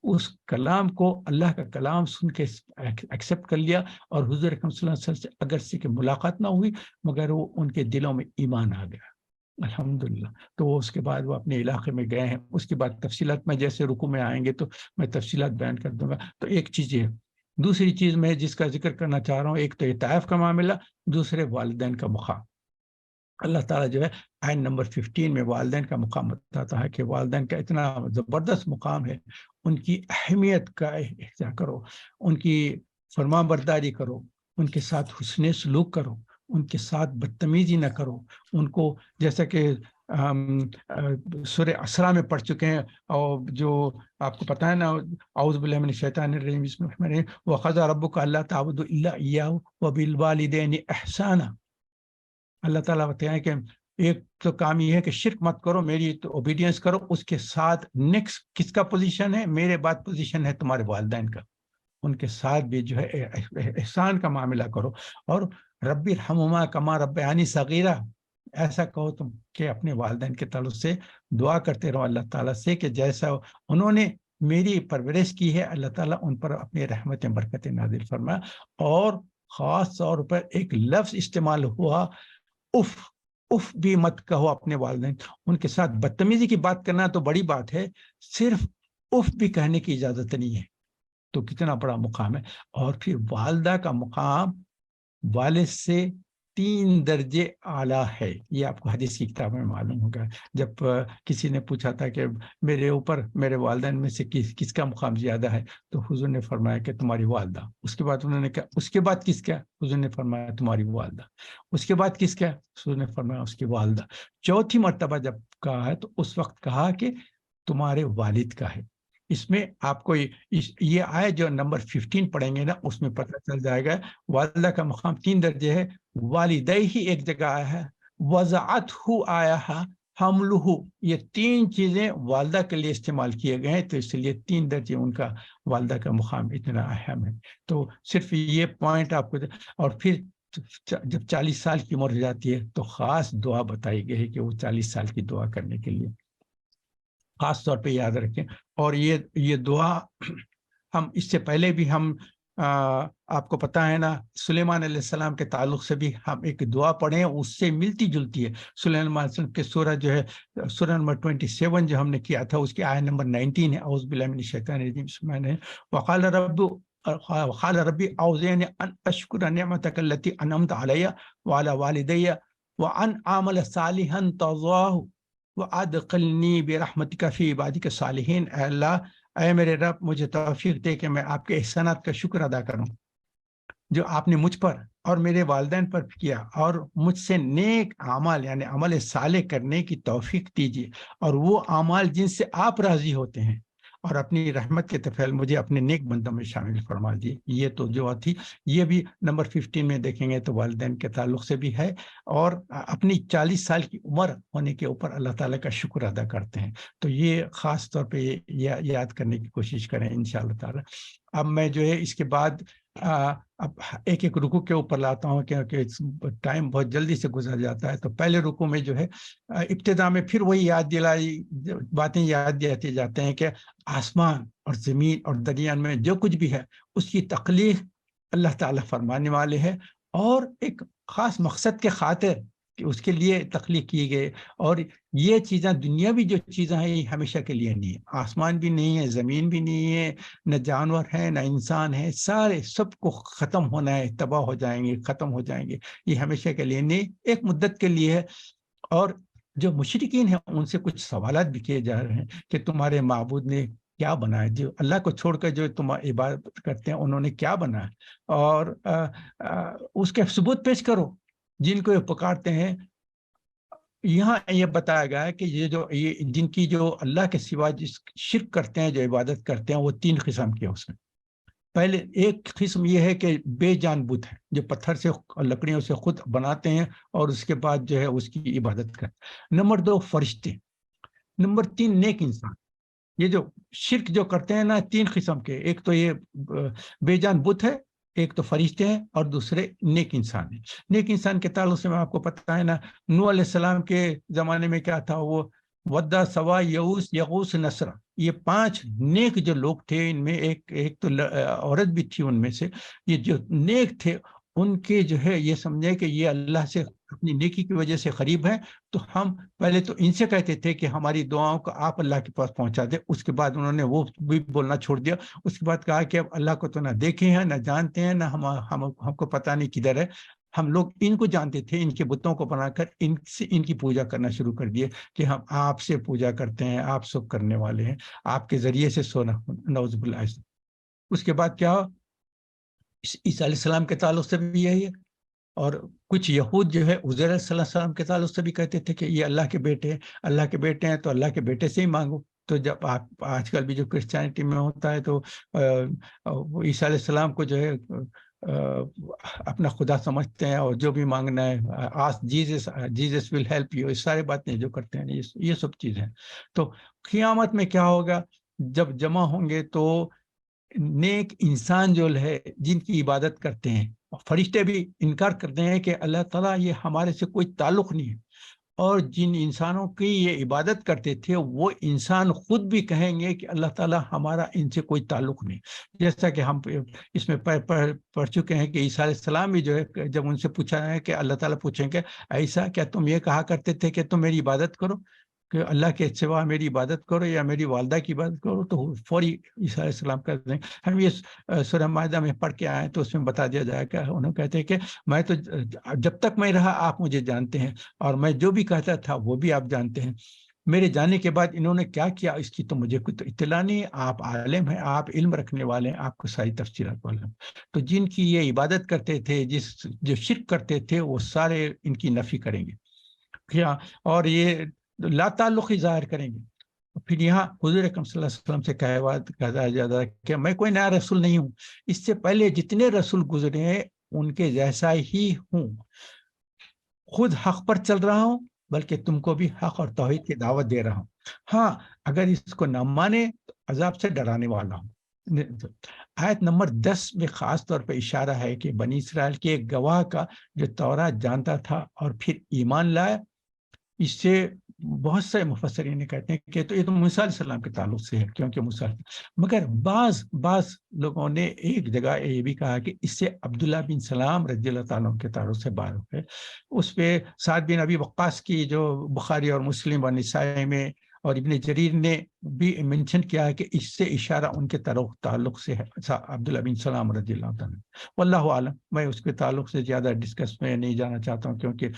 اس کلام کو اللہ کا کلام سن کے ایکسیپٹ کر لیا, اور حضور اکرم صلی اللہ علیہ وسلم سے اگر سے کہ ملاقات نہ ہوئی مگر وہ ان کے دلوں میں ایمان آ گیا الحمدللہ. تو وہ اس کے بعد وہ اپنے علاقے میں گئے ہیں. اس کے بعد تفصیلات میں جیسے رکوع میں آئیں گے تو میں تفصیلات بیان کر دوں گا. تو ایک چیز یہ, دوسری چیز میں جس کا ذکر کرنا چاہ رہا ہوں, ایک تو یہ طائف کا معاملہ, دوسرے والدین کا مقام. اللہ تعالیٰ جو ہے آیت نمبر 15 میں والدین کا مقام بتاتا ہے کہ والدین کا اتنا زبردست مقام ہے, ان کی اہمیت کا احترام کرو, ان کی فرما برداری کرو, ان کے ساتھ حسن سلوک کرو, ان کے ساتھ بدتمیزی نہ کرو. ان کو جیسا کہ سورہ اسراء میں پڑھ چکے ہیں, اور جو آپ کو پتہ ہے نا, اعوذ باللہ من الشیطان الرجیم بسم اللہ الرحمن الرحیم وَقَضَىٰ رَبُّكَ أَلَّا تَعْبُدُوا إِلَّا إِيَّاهُ وَبِالْوَالِدَيْنِ إِحْسَانًا. اللہ تعالیٰ بتائیں کہ ایک تو کام یہ ہے کہ شرک مت کرو, میری تو اوبیڈینس کرو. اس کے ساتھ نیکسٹ کس کا پوزیشن ہے؟ میرے بعد پوزیشن ہے تمہارے والدین کا. ان کے ساتھ بھی جو ہے احسان کا معاملہ کرو. اور ربی ارحمہما کما ربیانی صغیرہ, ایسا کہو تم کہ اپنے والدین کے تعلق سے دعا کرتے رہو اللہ تعالیٰ سے کہ جیسا انہوں نے میری پرورش کی ہے, اللہ تعالیٰ ان پر اپنی رحمت برکت نازل فرمائے. اور خاص طور پر ایک لفظ استعمال ہوا, اف بھی مت کہو اپنے والدین. ان کے ساتھ بدتمیزی کی بات کرنا تو بڑی بات ہے, صرف اف بھی کہنے کی اجازت نہیں ہے. تو کتنا بڑا مقام ہے. اور پھر والدہ کا مقام والد سے 3 درجے اعلیٰ ہے. یہ آپ کو حدیث کی کتاب میں معلوم ہوگا. جب کسی نے پوچھا تھا کہ میرے اوپر میرے والدین میں سے کس کا مقام زیادہ ہے, تو حضور نے فرمایا کہ تمہاری والدہ. اس کے بعد انہوں نے کہا اس کے بعد کس کا؟ حضور نے فرمایا تمہاری والدہ. اس کے بعد کس کا؟ حضور نے فرمایا اس کی والدہ. چوتھی مرتبہ جب کہا ہے تو اس وقت کہا کہ تمہارے والد کا ہے. اس میں آپ کو یہ آئے جو نمبر 15 پڑھیں گے نا, اس میں پتہ چل جائے گا والدہ کا مقام 3 درجے ہے. والدہ ہی ایک جگہ آیا ہے, وضعتہ آیا ہے, حملہ, یہ 3 چیزیں والدہ کے لیے استعمال کیے گئے ہیں, تو اس لیے 3 درجے ان کا والدہ کا مقام اتنا اہم ہے. تو صرف یہ پوائنٹ آپ کو. اور پھر جب 40 سال کی عمر ہو جاتی ہے تو خاص دعا بتائی گئی ہے کہ وہ 40 سال کی دعا کرنے کے لیے خاص طور پہ یاد رکھیں. اور یہ دعا ہم اس سے پہلے بھی ہم آپ کو پتہ ہے نا, سلیمان علیہ السلام کے تعلق سے بھی ہم ایک دعا پڑھے ہیں, اس سے ملتی جلتی ہے. سلیمان علیہ السلام کے سورہ جو ہے سورہ نمبر 27 جو ہم نے کیا تھا, اس کی آیت نمبر 19 ہے, اعوذ باللہ من الشیطان الرجیم بسم اللہ الرحمن الرحیم وقال ربی اوزعنی ان اشکر نعمتک التی انعمت علی وعلی والدی وان اعمل صالحا ترضاہ وادخلنی برحمتک فی عبادک الصالحین. اے اللہ, اے میرے رب, مجھے توفیق دے کہ میں آپ کے احسانات کا شکر ادا کروں جو آپ نے مجھ پر اور میرے والدین پر کیا, اور مجھ سے نیک اعمال یعنی عمل صالح کرنے کی توفیق دیجیے, اور وہ اعمال جن سے آپ راضی ہوتے ہیں, اور اپنی رحمت کے طفیل مجھے اپنے نیک بندوں میں شامل فرما دیے. یہ تو جو تھی, یہ بھی نمبر 15 میں دیکھیں گے تو والدین کے تعلق سے بھی ہے. اور اپنی 40 سال کی عمر ہونے کے اوپر اللہ تعالیٰ کا شکر ادا کرتے ہیں. تو یہ خاص طور پہ یاد کرنے کی کوشش کریں انشاءاللہ تعالیٰ. اب میں جو ہے اس کے بعد اب ایک رکوع کے اوپر لاتا ہوں کیونکہ ٹائم بہت جلدی سے گزر جاتا ہے. تو پہلے رکوع میں جو ہے ابتدا میں پھر وہی یاد دلائی باتیں یاد دلاتے جاتے ہیں کہ آسمان اور زمین اور دریا میں جو کچھ بھی ہے اس کی تخلیق اللہ تعالیٰ فرمانے والے ہیں, اور ایک خاص مقصد کے خاطر کہ اس کے لیے تخلیق کیے گئے. اور یہ چیزیں دنیاوی جو چیزیں ہیں یہ ہمیشہ کے لیے نہیں ہے. آسمان بھی نہیں ہے، زمین بھی نہیں ہے، نہ جانور ہے نہ انسان ہے، سارے سب کو ختم ہونا ہے، تباہ ہو جائیں گے، ختم ہو جائیں گے. یہ ہمیشہ کے لیے نہیں، ایک مدت کے لیے ہے. اور جو مشرکین ہیں ان سے کچھ سوالات بھی کیے جا رہے ہیں کہ تمہارے معبود نے کیا بنایا، جو اللہ کو چھوڑ کر جو تم عبادت کرتے ہیں انہوں نے کیا بنایا، اور اس کے ثبوت پیش کرو جن کو یہ پکارتے ہیں. یہاں یہ بتایا گیا ہے کہ یہ جن کی جو اللہ کے سوا جس شرک کرتے ہیں، جو عبادت کرتے ہیں، وہ 3 قسم کے اس میں. پہلے ایک قسم یہ ہے کہ بے جان بت ہے، جو پتھر سے لکڑیوں سے خود بناتے ہیں اور اس کے بعد جو ہے اس کی عبادت کرتے ہیں. نمبر 2 فرشتے. نمبر 3 نیک انسان. یہ جو شرک جو کرتے ہیں نا 3 قسم کے، ایک تو یہ بے جان بت ہے، ایک تو فرشتے ہیں، اور دوسرے نیک انسان ہیں. نیک انسان کے تعلق سے میں آپ کو پتہ ہے نا، نوح علیہ السلام کے زمانے میں کیا تھا، وہ ودا، سوا، یعوس، یغوس، نصرہ، یہ 5 نیک جو لوگ تھے. ان میں ایک تو عورت بھی تھی ان میں سے. یہ جو نیک تھے ان کے جو ہے یہ سمجھے کہ یہ اللہ سے اپنی نیکی کی وجہ سے قریب ہیں، تو ہم پہلے تو ان سے کہتے تھے کہ ہماری دعاؤں کو آپ اللہ کے پاس پہنچا دیں. اس کے بعد انہوں نے وہ بھی بولنا چھوڑ دیا. اس کے بعد کہا کہ اب اللہ کو تو نہ دیکھے ہیں نہ جانتے ہیں، نہ ہم کو پتہ نہیں کدھر ہے. ہم لوگ ان کو جانتے تھے، ان کے بتوں کو بنا کر ان کی پوجا کرنا شروع کر دیے کہ ہم آپ سے پوجا کرتے ہیں، آپ سب کرنے والے ہیں، آپ کے ذریعے سے سونا. نعوذ باللہ. اس کے بعد کیا، عیسیٰ علیہ السلام کے تعلق سے بھی یہی ہے. اور کچھ یہود جو ہے عزیر علیہ السلام کے تعلق سے بھی کہتے تھے کہ یہ اللہ کے بیٹے ہیں. اللہ کے بیٹے ہیں تو اللہ کے بیٹے سے ہی مانگو. تو جب آپ آج کل بھی جو کرسچینٹی میں ہوتا ہے تو عیسیٰ علیہ السلام کو جو ہے اپنا خدا سمجھتے ہیں، اور جو بھی مانگنا ہے ask Jesus, Jesus will help you, اس سارے باتیں جو کرتے ہیں یہ سب چیزیں. تو قیامت میں کیا ہوگا، جب جمع ہوں گے تو نیک انسان جو ہے جن کی عبادت کرتے ہیں، فرشتے بھی انکار کرتے ہیں کہ اللہ تعالیٰ یہ ہمارے سے کوئی تعلق نہیں ہے. اور جن انسانوں کی یہ عبادت کرتے تھے وہ انسان خود بھی کہیں گے کہ اللہ تعالیٰ ہمارا ان سے کوئی تعلق نہیں. جیسا کہ ہم اس میں پڑھ چکے ہیں کہ عیسیٰ علیہ السلام بھی جو ہے جب ان سے پوچھا ہے کہ اللہ تعالیٰ پوچھیں کہ ایسا کیا تم یہ کہا کرتے تھے کہ تم میری عبادت کرو، کہ اللہ کے سوا میری عبادت کرو یا میری والدہ کی عبادت کرو، تو فوری عیسیٰ علیہ السلام کہتے ہیں. ہم یہ سورہ مائدہ میں پڑھ کے آئے تو اس میں بتا دیا جائے کہ انہوں کہتے ہیں کہ میں تو جب تک میں رہا آپ مجھے جانتے ہیں، اور میں جو بھی کہتا تھا وہ بھی آپ جانتے ہیں. میرے جانے کے بعد انہوں نے کیا کیا اس کی تو مجھے کوئی اطلاع نہیں. آپ عالم ہیں، آپ علم رکھنے والے ہیں، آپ کو ساری تفصیلات معلوم. تو جن کی یہ عبادت کرتے تھے، جو شرک کرتے تھے، وہ سارے ان کی نفی کریں گے، اور یہ لا تعلقی ظاہر کریں گے. پھر یہاں حضور اکرم صلی اللہ علیہ وسلم سے کہا جاتا ہے کہ میں کوئی نیا رسول نہیں ہوں، اس سے پہلے جتنے رسول گزرے ہیں ان کے جیسا ہی ہوں، خود حق پر چل رہا ہوں، بلکہ تم کو بھی حق اور توحید کی دعوت دے رہا ہوں. ہاں اگر اس کو نہ مانے تو عذاب سے ڈرانے والا ہوں. آیت نمبر 10 میں خاص طور پہ اشارہ ہے کہ بنی اسرائیل کے ایک گواہ کا جو تورات جانتا تھا اور پھر ایمان لایا. اس سے بہت سے مفسرین نے کہتے ہیں کہ تو یہ تو موسیٰ علیہ السلام کے تعلق سے ہے، کیونکہ موسیٰ، مگر بعض لوگوں نے ایک جگہ یہ بھی کہا کہ اس سے عبداللہ بن سلام رضی اللہ تعالیٰ کے تعلق سے بات ہے. اس پہ سعد بن ابی وقاص کی جو بخاری اور مسلم اور نسائی میں اور ابن جریر نے بھی منشن کیا ہے کہ اس سے اشارہ ان کے تعلق سے ہے عبداللہ بن سلام رضی اللہ تعالیٰ. واللہ عالم، میں اس کے تعلق سے زیادہ ڈسکس میں نہیں جانا چاہتا ہوں، کیونکہ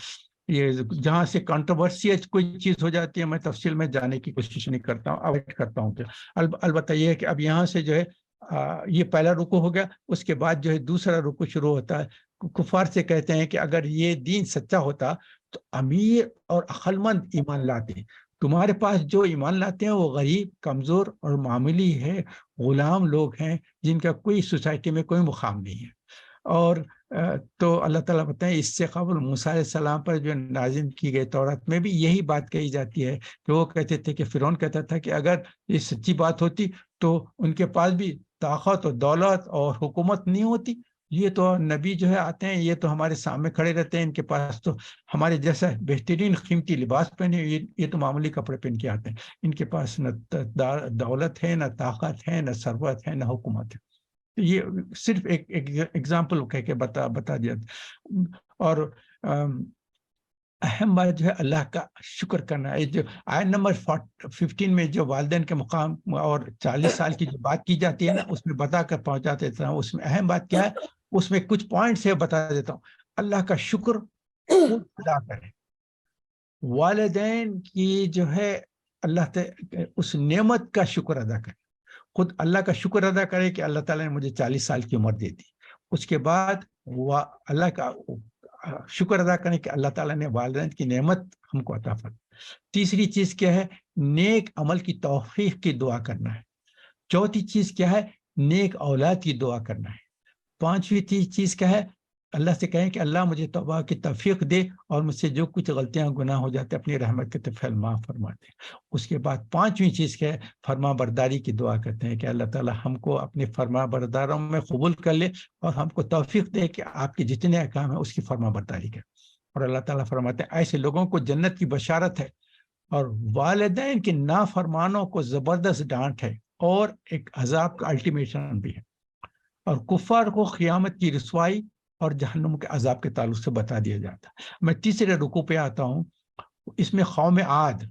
یہ جہاں سے کنٹروورسی کوئی چیز ہو جاتی ہے میں تفصیل میں جانے کی کوشش نہیں کرتا ہوں، اوائڈ کرتا ہوں. کہ البتہ یہ ہے کہ اب یہاں سے جو ہے یہ پہلا رکوع ہو گیا، اس کے بعد جو ہے دوسرا رکوع شروع ہوتا ہے. کفار سے کہتے ہیں کہ اگر یہ دین سچا ہوتا تو امیر اور عقلمند ایمان لاتے ہیں. تمہارے پاس جو ایمان لاتے ہیں وہ غریب، کمزور اور معمولی ہے، غلام لوگ ہیں جن کا کوئی سوسائٹی میں کوئی مقام نہیں ہے. اور تو اللہ تعالیٰ بتائیں اس سے قبل موسیٰ علیہ السلام پر جو نازل کی گئی تورات میں بھی یہی بات کہی جاتی ہے کہ وہ کہتے تھے کہ فرعون کہتا تھا کہ اگر یہ سچی بات ہوتی تو ان کے پاس بھی طاقت اور دولت اور حکومت نہیں ہوتی. یہ تو نبی جو ہے آتے ہیں، یہ تو ہمارے سامنے کھڑے رہتے ہیں، ان کے پاس تو ہمارے جیسا بہترین قیمتی لباس پہنے، یہ تو معمولی کپڑے پہن کے آتے ہیں، ان کے پاس نہ دولت ہے، نہ طاقت ہے، نہ ثروت ہے، نہ حکومت ہے. یہ صرف ایک ایگزامپل کہہ کے بتا دیا. اور اہم بات جو ہے اللہ کا شکر کرنا ہے. جو آیت نمبر 15 میں جو والدین کے مقام اور 40 سال کی جو بات کی جاتی ہے نا، اس میں بتا کر پہنچا دیتا ہوں. اس میں اہم بات کیا ہے، اس میں کچھ پوائنٹس ہے بتا دیتا ہوں. اللہ کا شکر خود ادا کریں. والدین کی جو ہے اللہ اس نعمت کا شکر ادا کریں. خود اللہ کا شکر ادا کرے کہ اللہ تعالیٰ نے مجھے 40 سال کی عمر دے دی. اس کے بعد وہ اللہ کا شکر ادا کریں کہ اللہ تعالیٰ نے والدین کی نعمت ہم کو عطا فرمائی. تیسری چیز کیا ہے، نیک عمل کی توفیق کی دعا کرنا ہے. چوتھی چیز کیا ہے، نیک اولاد کی دعا کرنا ہے. پانچویں چیز کیا ہے، اللہ سے کہیں کہ اللہ مجھے توبہ کی توفیق دے اور مجھ سے جو کچھ غلطیاں گناہ ہو جاتے اپنی رحمت کے طفل معاف فرما دے. اس کے بعد پانچویں چیز کیا ہے، فرما برداری کی دعا کرتے ہیں کہ اللہ تعالیٰ ہم کو اپنے فرما برداروں میں قبول کر لے اور ہم کو توفیق دے کہ آپ کے جتنے احکام ہیں اس کی فرما برداری کریں. اور اللہ تعالیٰ فرماتے ہیں ایسے لوگوں کو جنت کی بشارت ہے، اور والدین کے نافرمانوں کو زبردست ڈانٹ ہے اور ایک عذاب کا الٹیمیٹم بھی ہے. اور کفار کو قیامت کی رسوائی اور جہنم کے عذاب کے تعلق سے بتا دیا جاتا ہے. میں تیسرے رکوع پہ آتا ہوں. اس میں قوم عاد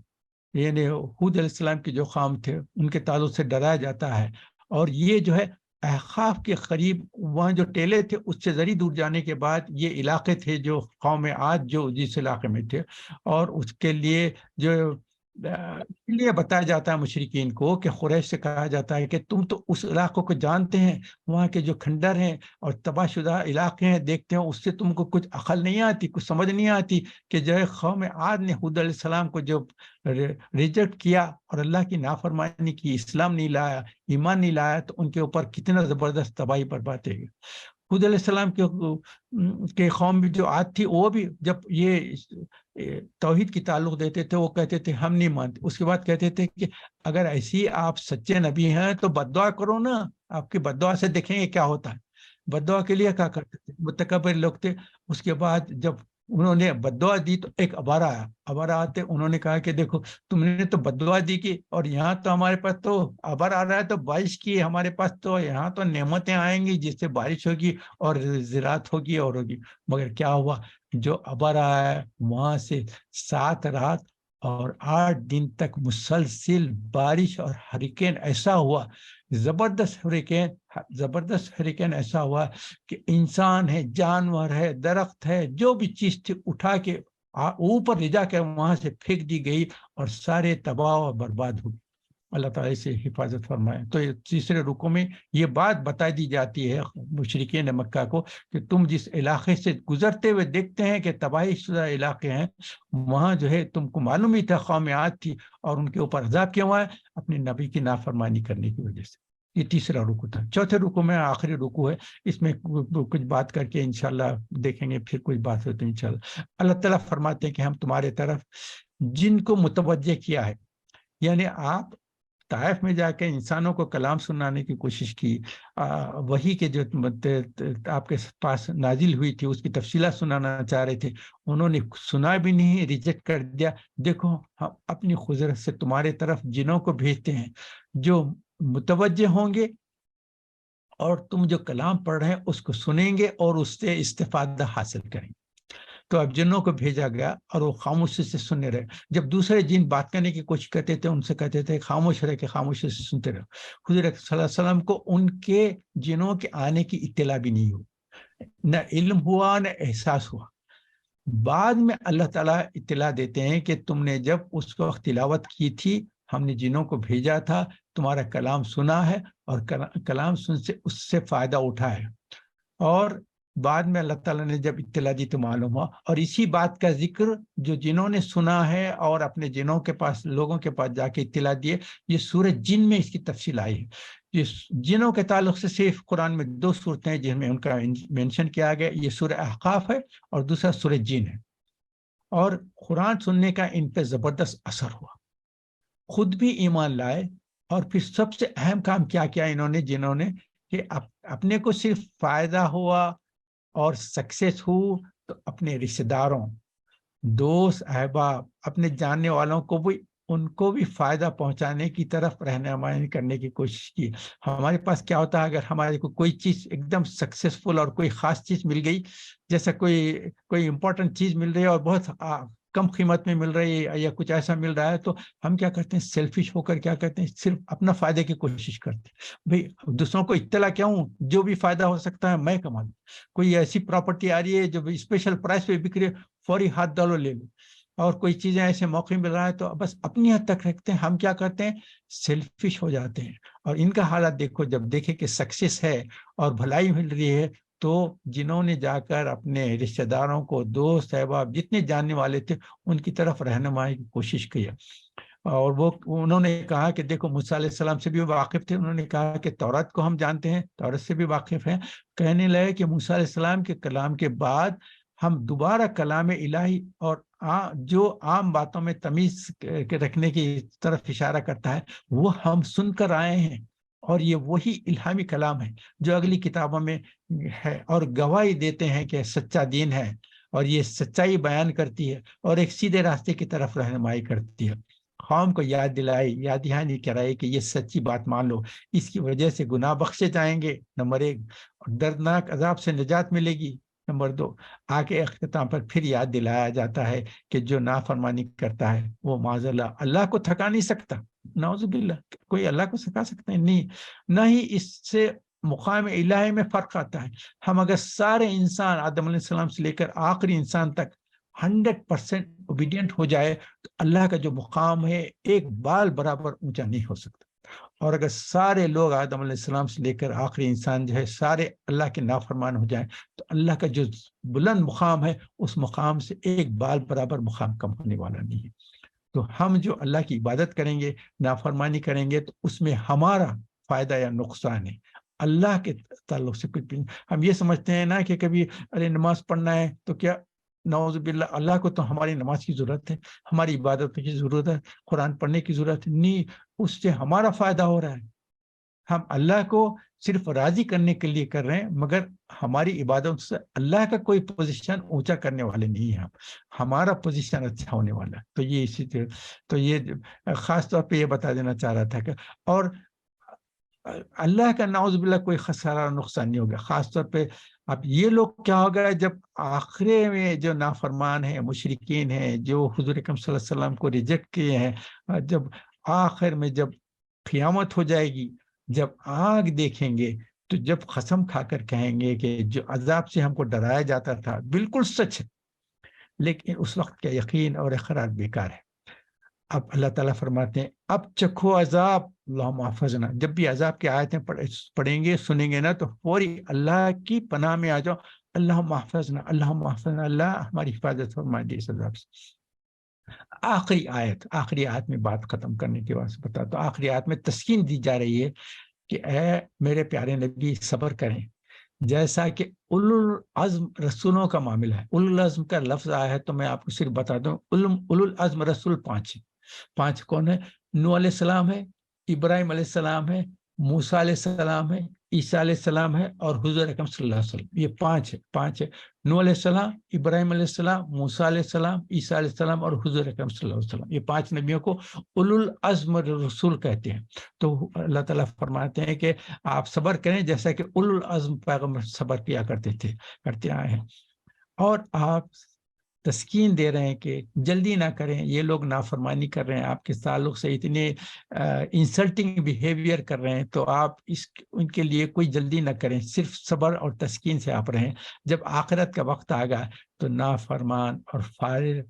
یعنی ہود علیہ السلام کے جو قوم تھے ان کے تعلق سے ڈرایا جاتا ہے. اور یہ جو ہے احقاف کے قریب وہاں جو ٹیلے تھے اس سے ذری دور جانے کے بعد یہ علاقے تھے جو قوم عاد جو جس علاقے میں تھے. اور اس کے لیے جو لیے بتایا جاتا ہے مشرکین کو کہ قریش سے کہا جاتا ہے کہ تم تو اس علاقوں کو جانتے ہیں، وہاں کے جو کھنڈر ہیں اور تباہ شدہ علاقے ہیں دیکھتے ہیں، اس سے تم کو کچھ عقل نہیں آتی، کچھ سمجھ نہیں آتی کہ جو ہے قوم عاد نے ہود علیہ السلام کو جو ریجیکٹ کیا اور اللہ کی نافرمانی کی، اسلام نہیں لایا، ایمان نہیں لایا، تو ان کے اوپر کتنا زبردست تباہی برپاتے گی. خود علیہ السلام کے قوم بھی جو عاد تھی وہ بھی جب یہ توحید کی تعلق دیتے تھے وہ کہتے تھے ہم نہیں مانتے. اس کے بعد کہتے تھے کہ اگر ایسی آپ سچے نبی ہیں تو بد دعا کرو نا، آپ کی بد دعا سے دیکھیں گے کیا ہوتا ہے. بد دعا کے لیے کیا کرتے تھے، متکبر لوگ تھے. اس کے بعد جب انہوں نے بد دعا دی تو ایک ابارہ آیا. ابارہ آتے انہوں نے کہا کہ دیکھو تم نے تو بد دعا دی کی، اور یہاں تو ہمارے پاس تو ابر آ رہا ہے تو بارش کی، ہمارے پاس تو یہاں تو نعمتیں آئیں گی جس سے بارش ہوگی اور زراعت ہوگی اور ہوگی. مگر کیا ہوا، جو ابر آیا ہے وہاں سے 7 رات اور 8 دن تک مسلسل بارش اور ہریکین ایسا ہوا، زبردست ہریکین ایسا ہوا کہ انسان ہے، جانور ہے، درخت ہے، جو بھی چیز تھی اٹھا کے اوپر لے جا کے وہاں سے پھینک دی گئی اور سارے تباہ اور برباد ہو گئے. اللہ تعالیٰ سے حفاظت فرمائے. تو تیسرے رکوع میں یہ بات بتا دی جاتی ہے مشرکین مکہ کو کہ تم جس علاقے سے گزرتے ہوئے دیکھتے ہیں کہ تباہی شدہ علاقے ہیں، وہاں جو ہے تم کو معلوم ہی تھا قوم عاد تھی اور ان کے اوپر عذاب کیا ہوا ہے اپنے نبی کی نافرمانی کرنے کی وجہ سے. یہ تیسرا رکوع تھا. چوتھے رکوع میں آخری رکوع ہے، اس میں کچھ بات کر کے انشاءاللہ دیکھیں گے، پھر کچھ بات ہوتی ہے انشاءاللہ. اللہ تعالیٰ فرماتے ہیں کہ ہم تمہارے طرف جن کو متوجہ کیا ہے، یعنی آپ طائف میں جا کے انسانوں کو کلام سنانے کی کوشش کی، وہی کے جو آپ کے پاس نازل ہوئی تھی اس کی تفصیلات سنانا چاہ رہے تھے، انہوں نے سنا بھی نہیں، ریجیکٹ کر دیا. دیکھو ہم اپنی قدرت سے تمہارے طرف جنوں کو بھیجتے ہیں جو متوجہ ہوں گے اور تم جو کلام پڑھ رہے ہیں اس کو سنیں گے اور اس سے استفادہ حاصل کریں گے. تو اب جنوں کو بھیجا گیا اور وہ خاموشی سے سننے رہے. جب دوسرے جن بات کرنے کی کوشش کرتے تھے ان سے کہتے تھے خاموش رہے کہ خاموشی سے سنتے رہو. حضور صلی اللہ علیہ وسلم کو ان کے جنوں کے آنے کی اطلاع بھی نہیں ہوئی، نہ علم ہوا نہ احساس ہوا. بعد میں اللہ تعالیٰ اطلاع دیتے ہیں کہ تم نے جب اس وقت تلاوت کی تھی ہم نے جنوں کو بھیجا تھا، تمہارا کلام سنا ہے اور کلام سن سے اس سے فائدہ اٹھا ہے. اور بعد میں اللہ تعالیٰ نے جب اطلاع دی تو معلوم ہوا. اور اسی بات کا ذکر جو جنہوں نے سنا ہے اور اپنے جنوں کے پاس لوگوں کے پاس جا کے اطلاع دیے، یہ سورہ جن میں اس کی تفصیل آئی ہے. یہ جنوں کے تعلق سے صرف قرآن میں 2 صورتیں ہیں جن میں ان کا مینشن کیا گیا، یہ سورہ احقاف ہے اور دوسرا سورہ جن ہے. اور قرآن سننے کا ان پہ زبردست اثر ہوا، خود بھی ایمان لائے. اور پھر سب سے اہم کام کیا کیا انہوں نے جنہوں نے کہ اپنے کو صرف فائدہ ہوا اور سکسیس ہو تو اپنے رشتہ داروں، دوست، احباب، اپنے جاننے والوں کو بھی ان کو بھی فائدہ پہنچانے کی طرف رہنمائی کرنے کی کوشش کی. ہمارے پاس کیا ہوتا ہے اگر ہمارے کو کوئی چیز ایک دم سکسیسفل اور کوئی خاص چیز مل گئی، جیسا کوئی امپورٹنٹ چیز مل رہی ہے اور بہت کم قیمت میں مل رہی ہے یا کچھ ایسا مل رہا ہے تو ہم کیا کرتے ہیں، سیلفش ہو کر کیا کرتے ہیں، صرف اپنا فائدے کی کوشش کرتے ہیں، بھئی دوسروں کو اطلاع کیا ہوں، جو بھی فائدہ ہو سکتا ہے میں کما لوں، کوئی ایسی پراپرٹی آ رہی ہے جو اسپیشل پرائس پہ بک رہی ہے، فوری ہاتھ ڈالو لے لو، اور کوئی چیزیں ایسے موقع مل رہا ہے تو بس اپنی حد تک رکھتے ہیں، ہم کیا کرتے ہیں، سیلفش ہو جاتے ہیں۔ اور ان کا حالت دیکھو، جب دیکھیں کہ سکسیس ہے اور بھلائی مل رہی ہے، تو جنہوں نے جا کر اپنے رشتہ داروں کو، دوست احباب جتنے جاننے والے تھے ان کی طرف رہنمائی کی کوشش کی، اور انہوں نے کہا کہ دیکھو موسیٰ علیہ السلام سے بھی واقف تھے، انہوں نے کہا کہ تورات کو ہم جانتے ہیں، تورات سے بھی واقف ہیں، کہنے لگے کہ موسیٰ علیہ السلام کے کلام کے بعد ہم دوبارہ کلام الہی اور جو عام باتوں میں تمیز کے رکھنے کی طرف اشارہ کرتا ہے وہ ہم سن کر آئے ہیں، اور یہ وہی الہامی کلام ہے جو اگلی کتابوں میں ہے، اور گواہی دیتے ہیں کہ سچا دین ہے، اور یہ سچائی بیان کرتی ہے اور ایک سیدھے راستے کی طرف رہنمائی کرتی ہے۔ قوم کو یاد دلائی، یاد دہانی کرائی کہ یہ سچی بات مان لو، اس کی وجہ سے گناہ بخشے جائیں گے، نمبر 1، اور دردناک عذاب سے نجات ملے گی، نمبر 2۔ آگے اختتام پر پھر یاد دلایا جاتا ہے کہ جو نافرمانی کرتا ہے وہ معاذ اللہ کو تھکا نہیں سکتا، نعوذ باللہ، کوئی اللہ کو تھکا سکتا ہے؟ نہیں، نہ ہی اس سے مقام الہی میں فرق آتا ہے۔ ہم اگر سارے انسان آدم علیہ السلام سے لے کر آخری انسان تک 100% اوبیڈینٹ ہو جائے تو اللہ کا جو مقام ہے ایک بال برابر اونچا نہیں ہو سکتا، اور اگر سارے لوگ آدم علیہ السلام سے لے کر آخری انسان جو ہے سارے اللہ کے نافرمان ہو جائیں تو اللہ کا جو بلند مقام ہے اس مقام سے ایک بال برابر مقام کم ہونے والا نہیں ہے۔ تو ہم جو اللہ کی عبادت کریں گے، نافرمانی کریں گے، تو اس میں ہمارا فائدہ یا نقصان ہے، اللہ کے تعلق سے کچھ بھی نہیں۔ ہم یہ سمجھتے ہیں نا کہ کبھی ارے نماز پڑھنا ہے تو کیا، نعوذ باللہ، اللہ کو تو ہماری نماز کی ضرورت ہے، ہماری عبادت کی ضرورت ہے، قرآن پڑھنے کی ضرورت ہے، نہیں، اس سے ہمارا فائدہ ہو رہا ہے، ہم اللہ کو صرف راضی کرنے کے لیے کر رہے ہیں، مگر ہماری عبادت سے اللہ کا کوئی پوزیشن اونچا کرنے والے نہیں ہیں، ہمارا پوزیشن اچھا ہونے والا ہے۔ تو یہ اسی طرح، تو یہ خاص طور پہ یہ بتا دینا چاہ رہا تھا کہ، اور اللہ کا نعوذ باللہ کوئی خسارہ نقصان نہیں ہوگا، خاص طور پہ اب یہ لوگ کیا ہوگا جب آخرے میں جو نافرمان ہیں، مشرکین ہیں، جو حضور اکرم صلی اللہ علیہ وسلم کو ریجیکٹ کیے ہیں، جب آخر میں جب قیامت ہو جائے گی، جب آگ دیکھیں گے، تو جب قسم کھا کر کہیں گے کہ جو عذاب سے ہم کو ڈرایا جاتا تھا بالکل سچ ہے، لیکن اس وقت کا یقین اور اقرار بیکار ہے۔ اب اللہ تعالیٰ فرماتے ہیں اب چکھو عذاب، اللہم احفظنا، جب بھی عذاب کی آیتیں پڑھیں گے، سنیں گے نا، تو فوری اللہ کی پناہ میں آ جاؤ، اللہم احفظنا، اللہم احفظنا، اللہ ہماری حفاظت فرمائے دے اس عذاب سے۔ آخری آیت میں بات ختم کرنے کے بعد بتا تو آخری آیت میں تسکین دی جا رہی ہے کہ اے میرے پیارے نبی صبر کریں، جیسا کہ اولو العزم رسولوں کا معاملہ ہے۔ اولو العزم کا لفظ آیا ہے تو میں آپ کو صرف بتا دوں، اولو العزم رسول 5 ہیں۔ 5 کون ہے؟ نوح علیہ السلام ہے، ابراہیم علیہ السلام ہے، موسیٰ علیہ السلام ہے، عیسیٰ علیہ السلام ہے، اور حضور اکرم صلی اللہ علیہ وسلم۔ یہ 5 ہے، نوح علیہ السلام، ابراہیم علیہ السلام، موسیٰ علیہ السلام، عیسیٰ علیہ السلام، اور حضور اکرم صلی اللہ علیہ وسلم۔ یہ 5 نبیوں کو اولو العزم رسول کہتے ہیں۔ تو اللہ تعالیٰ فرماتے ہیں کہ آپ صبر کریں جیسا کہ اولو العزم پیغمبر صبر کیا کرتے آئے ہیں، اور آپ تسکین دے رہے ہیں کہ جلدی نہ کریں، یہ لوگ نافرمانی کر رہے ہیں، آپ کے تعلق سے اتنے انسلٹنگ بیہیویئر کر رہے ہیں، تو آپ ان کے لیے کوئی جلدی نہ کریں، صرف صبر اور تسکین سے آپ رہیں۔ جب آخرت کا وقت آگا تو نافرمان اور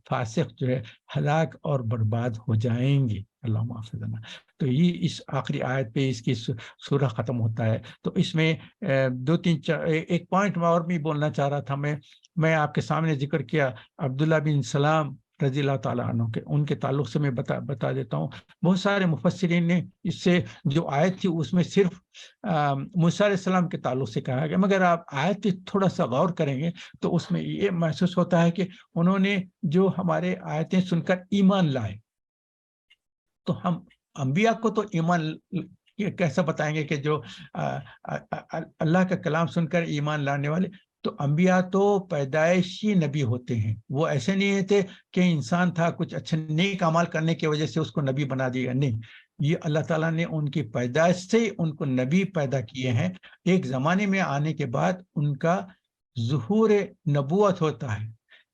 فاسق جو ہے ہلاک اور برباد ہو جائیں گے، اللہ معاف کرنا۔ تو یہ اس آخری آیت پہ اس کی سورہ ختم ہوتا ہے۔ تو اس میں 2-3 ایک پوائنٹ میں اور بھی بولنا چاہ رہا تھا، میں آپ کے سامنے ذکر کیا عبداللہ بن سلام رضی اللہ تعالیٰ عنہ کے، ان کے تعلق سے میں بتا دیتا ہوں۔ بہت سارے مفسرین نے اس سے جو آیت تھی اس میں صرف موسیٰ علیہ السلام کے تعلق سے کہا گیا، مگر آپ آیت پہ تھوڑا سا غور کریں گے تو اس میں یہ محسوس ہوتا ہے کہ انہوں نے جو ہمارے آیتیں سن کر ایمان لائے، تو ہم انبیاء کو تو ایمان کیسا بتائیں گے کہ جو اللہ کا کلام سن کر ایمان لانے والے، تو انبیاء تو پیدائشی نبی ہوتے ہیں، وہ ایسے نہیں تھے کہ انسان تھا کچھ اچھے نیک اعمال کرنے کی وجہ سے اس کو نبی بنا دیا، نہیں، یہ اللہ تعالیٰ نے ان کی پیدائش سے ان کو نبی پیدا کیے ہیں۔ ایک زمانے میں آنے کے بعد ان کا ظہور نبوت ہوتا ہے،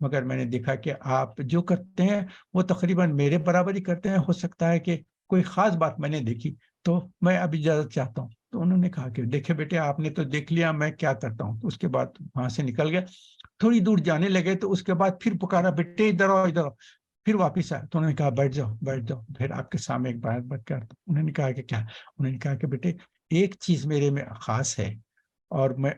مگر میں نے دیکھا کہ آپ جو کرتے ہیں وہ تقریباً میرے برابر ہی کرتے ہیں، ہو سکتا ہے کہ کوئی خاص بات میں نے دیکھی تو میں اب اجازت چاہتا ہوں۔ تو انہوں نے کہا کہ دیکھے بیٹے، آپ نے تو دیکھ لیا میں کیا کرتا ہوں۔ اس کے بعد وہاں سے نکل گیا، تھوڑی دور جانے لگے تو اس کے بعد پھر پکارا، بیٹے ادھر آؤ ادھر آؤ، پھر واپس آیا تو انہوں نے کہا بیٹھ جاؤ بیٹھ جاؤ، پھر آپ کے سامنے ایک بات کر۔ انہوں نے کہا کہ کیا؟ انہوں نے کہا کہ بیٹے ایک چیز میرے میں خاص ہے اور میں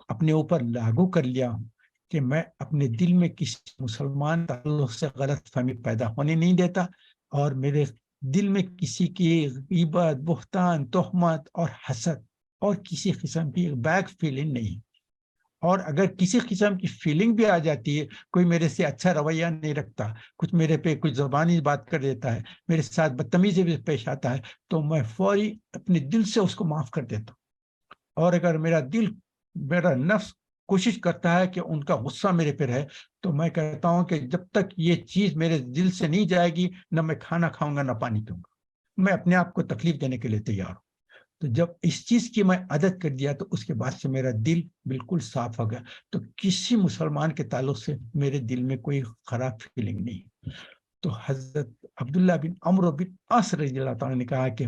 اپنے اوپر لاگو کر لیا ہوں کہ میں اپنے دل میں کسی مسلمان تعلق سے غلط فہمی پیدا ہونے نہیں دیتا، اور میرے دل میں کسی کی غیبت، بہتان، تہمت اور حسد اور کسی قسم کی بیک فیلنگ نہیں۔ اور اگر کسی قسم کی فیلنگ بھی آ جاتی ہے، کوئی میرے سے اچھا رویہ نہیں رکھتا، کچھ میرے پہ کچھ زبانی بات کر دیتا ہے، میرے ساتھ بدتمیزی بھی پیش آتا ہے، تو میں فوری اپنے دل سے اس کو معاف کر دیتا ہوں۔ اور اگر میرا نفس کوشش کرتا ہے کہ ان کا غصہ میرے پہ رہے، تو میں کہتا ہوں کہ جب تک یہ چیز میرے دل سے نہیں جائے گی، نہ میں کھانا کھاؤں گا نہ پانی پیوں گا، میں اپنے آپ کو تکلیف دینے کے لیے تیار ہوں۔ تو جب اس چیز کی میں عادت کر دیا تو اس کے بعد سے میرا دل بالکل صاف ہو گیا، تو کسی مسلمان کے تعلق سے میرے دل میں کوئی خراب فیلنگ نہیں۔ تو حضرت عبداللہ بن عمرو بن عاص رضی اللہ تعالیٰ نے کہا کہ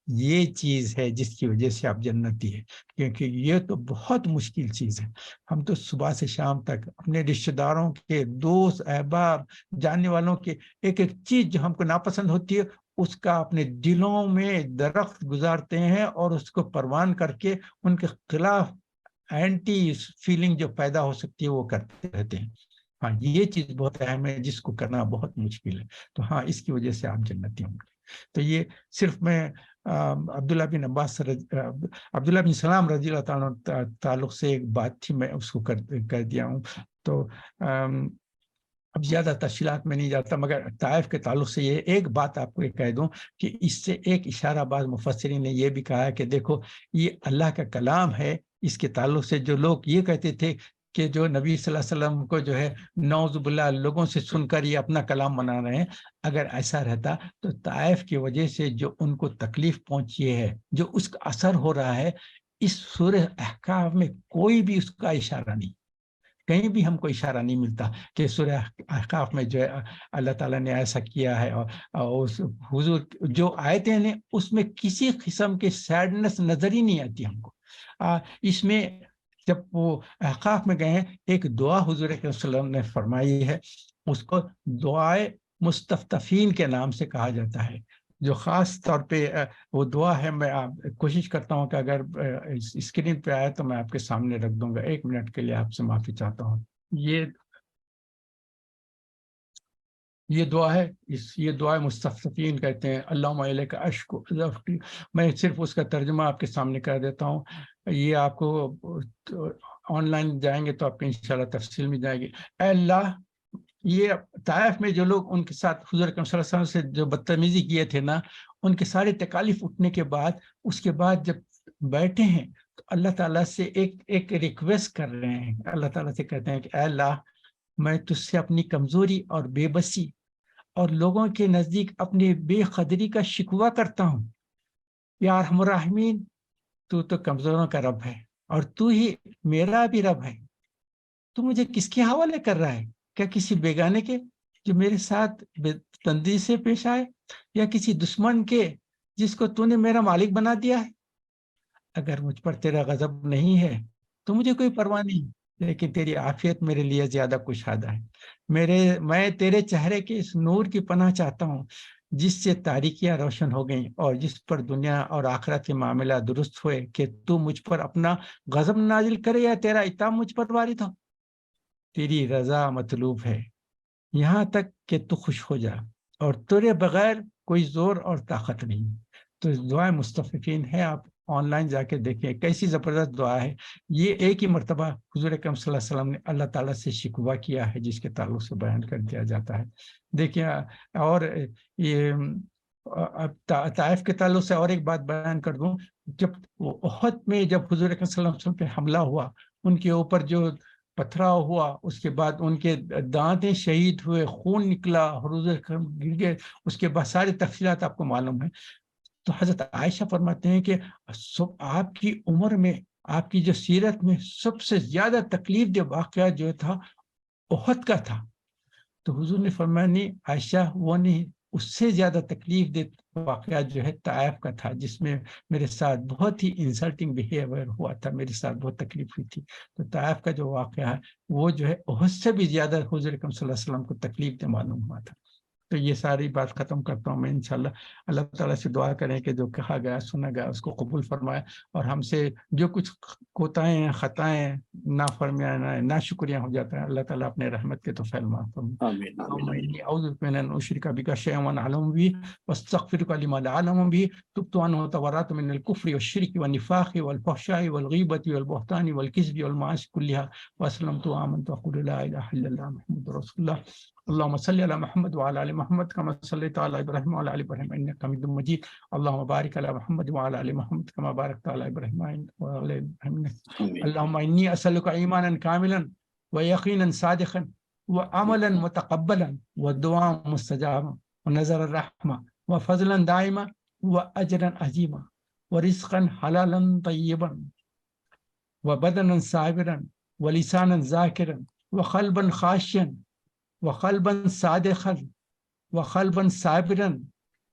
یہ چیز ہے جس کی وجہ سے آپ جنتی ہے، کیونکہ یہ تو بہت مشکل چیز ہے۔ ہم تو صبح سے شام تک اپنے رشتہ داروں کے، دوست احباب، جاننے والوں کے ایک ایک چیز جو ہم کو ناپسند ہوتی ہے اس کا اپنے دلوں میں درخت گزارتے ہیں، اور اس کو پروان کر کے ان کے خلاف اینٹی فیلنگ جو پیدا ہو سکتی ہے وہ کرتے رہتے ہیں۔ ہاں، یہ چیز بہت اہم ہے جس کو کرنا بہت مشکل ہے۔ تو ہاں، اس کی وجہ سے آپ جنتی ہوں گے۔ تو یہ صرف میں عبداللہ بن سلام رضی اللہ تعالیٰ تعلق سے ایک بات تھی، میں اس کو کر دیا ہوں۔ تو اب زیادہ تفصیلات میں نہیں جاتا، مگر طائف کے تعلق سے یہ ایک بات آپ کو یہ کہہ دوں کہ اس سے ایک اشارہ بعض مفسرین نے یہ بھی کہا ہے کہ دیکھو یہ اللہ کا کلام ہے۔ اس کے تعلق سے جو لوگ یہ کہتے تھے کہ جو نبی صلی اللہ علیہ وسلم کو جو ہے نعوذ باللہ لوگوں سے سن کر یہ اپنا کلام بنا رہے ہیں، اگر ایسا رہتا تو طائف کی وجہ سے جو ان کو تکلیف پہنچی ہے، جو اس کا اثر ہو رہا ہے، اس سورہ احقاف میں کوئی بھی اس کا اشارہ نہیں، کہیں بھی ہم کو اشارہ نہیں ملتا کہ سورہ احقاف میں جو ہے اللہ تعالیٰ نے ایسا کیا ہے، اور اس حضور جو آیتیں ہیں اس میں کسی قسم کی سیڈنس نظر ہی نہیں آتی ہم کو۔ اس میں جب وہ احقاف میں گئے ہیں، ایک دعا حضور صلی اللہ علیہ وسلم نے فرمائی ہے، اس کو دعائے مستفتفین کے نام سے کہا جاتا ہے، جو خاص طور پہ وہ دعا ہے۔ میں کوشش کرتا ہوں کہ اگر اسکرین پہ آئے تو میں آپ کے سامنے رکھ دوں گا، 1 منٹ کے لیے آپ سے معافی چاہتا ہوں۔ یہ دعا ہے، یہ دعا مستفتین کہتے ہیں، اللہم الیک اشکو۔ میں صرف اس کا ترجمہ آپ کے سامنے کر دیتا ہوں۔ یہ آپ کو آن لائن جائیں گے تو آپ کو انشاءاللہ تفصیل میں جائے گی۔ اے اللہ، یہ طائف میں جو لوگ ان کے ساتھ حضور اکرم صلی اللہ علیہ وسلم سے جو بدتمیزی کیے تھے نا، ان کے سارے تکالیف اٹھنے کے بعد، اس کے بعد جب بیٹھے ہیں تو اللہ تعالیٰ سے ایک ریکویسٹ کر رہے ہیں۔ اللہ تعالیٰ سے کہتے ہیں کہ اے اللہ، میں تجھ سے اپنی کمزوری اور بے بسی اور لوگوں کے نزدیک اپنی بے قدری کا شکوہ کرتا ہوں۔ یا ارحم الراحمین، تو کمزوروں کا رب ہے اور تو ہی میرا بھی رب ہے۔ تو مجھے کس کے حوالے کر رہا ہے؟ کیا کسی بیگانے کے جو میرے ساتھ بے تندی سے پیش آئے، یا کسی دشمن کے جس کو تو نے میرا مالک بنا دیا ہے؟ اگر مجھ پر تیرا غضب نہیں ہے تو مجھے کوئی پرواہ نہیں، لیکن تیری عافیت میرے لیے زیادہ کشادہ ہے۔ میں تیرے چہرے کے اس نور کی پناہ چاہتا ہوں جس سے تاریکیاں روشن ہو گئیں، اور جس پر دنیا اور آخرت کے معاملہ درست ہوئے، کہ تو مجھ پر اپنا غضب نازل کرے یا تیرا عتاب مجھ پر وارد ہو۔ تیری رضا مطلوب ہے، یہاں تک کہ تو خوش ہو جا، اور تیرے بغیر کوئی زور اور طاقت نہیں۔ تو دعائے مستففین ہے، آپ آن لائن جا کے دیکھیں، کیسی زبردست دعا ہے۔ یہ ایک ہی مرتبہ حضور اکرم صلی اللہ علیہ وسلم نے اللہ تعالیٰ سے شکوہ کیا ہے، جس کے تعلق سے بیان کر دیا جاتا ہے۔ دیکھیں، اور یہ طائف کے تعلق سے اور ایک بات بیان کر دوں۔ جب احد میں جب حضور اکرم صلی اللہ علیہ وسلم پہ حملہ ہوا، ان کے اوپر جو پتھراؤ ہوا، اس کے بعد ان کے دانتیں شہید ہوئے، خون نکلا، حضور گر گئے، اس کے بعد ساری تفصیلات آپ کو معلوم ہے۔ تو حضرت عائشہ فرماتے ہیں کہ آپ کی عمر میں، آپ کی جو سیرت میں سب سے زیادہ تکلیف دہ واقعہ جو تھا احد کا تھا تو حضور نے فرمایا نہیں عائشہ وہ نہیں، اس سے زیادہ تکلیف دہ واقعہ جو ہے طائف کا تھا، جس میں میرے ساتھ بہت ہی انسلٹنگ بیہیویئر ہوا تھا، میرے ساتھ بہت تکلیف ہوئی تھی۔ تو طائف کا جو واقعہ ہے وہ جو ہے احد سے بھی زیادہ حضور اکرم صلی اللہ علیہ وسلم کو تکلیف دہ معلوم ہوا تھا۔ تو یہ ساری بات ختم کرتا ہوں میں انشاءاللہ۔ اللہ تعالیٰ سے دعا کریں کہ جو کہا گیا سنا گیا اس کو قبول فرمائے، اور ہم سے جو کچھ کوتاہیں خطائیں نافرمانیاں ناشکریاں ہو جاتا ہے، اللہ تعالیٰ اپنے رحمت کے تو فیل معاف فرمائے۔
آمین
اللهم
آمین
إني أعوذ بك من أن أشرك بك شيئا وأنا أعلم به وأستغفرك لما لا أعلم به، تبت عنه وتبرأت من الكفر والشرك والنفاق والفحشاء والغيبة والبهتان والكذب والمعاصي كلها، وأسلمت وآمنت وأقول لا إله إلا الله محمد رسول الله۔ اللهم صل على محمد وعلى آل محمد كما صليت على إبراهيم وعلى آل إبراهيم إنك حميد مجيد، اللهم بارك على محمد وعلى آل محمد كما باركت على إبراهيم وعلى آل إبراهيم
آمین
اللهم إني أسألك إيمانا كاملا ويقينا صادقا وعملا متقبلا ودعاء مستجابا ونظر الرحمة وفضلا دائما وأجرا عظيما ورزقا حلالا طيبا وبدنا صابرا ولسانا ذاكرا وقلبا خاشعا وقلبا صادقا وقلبا صابرا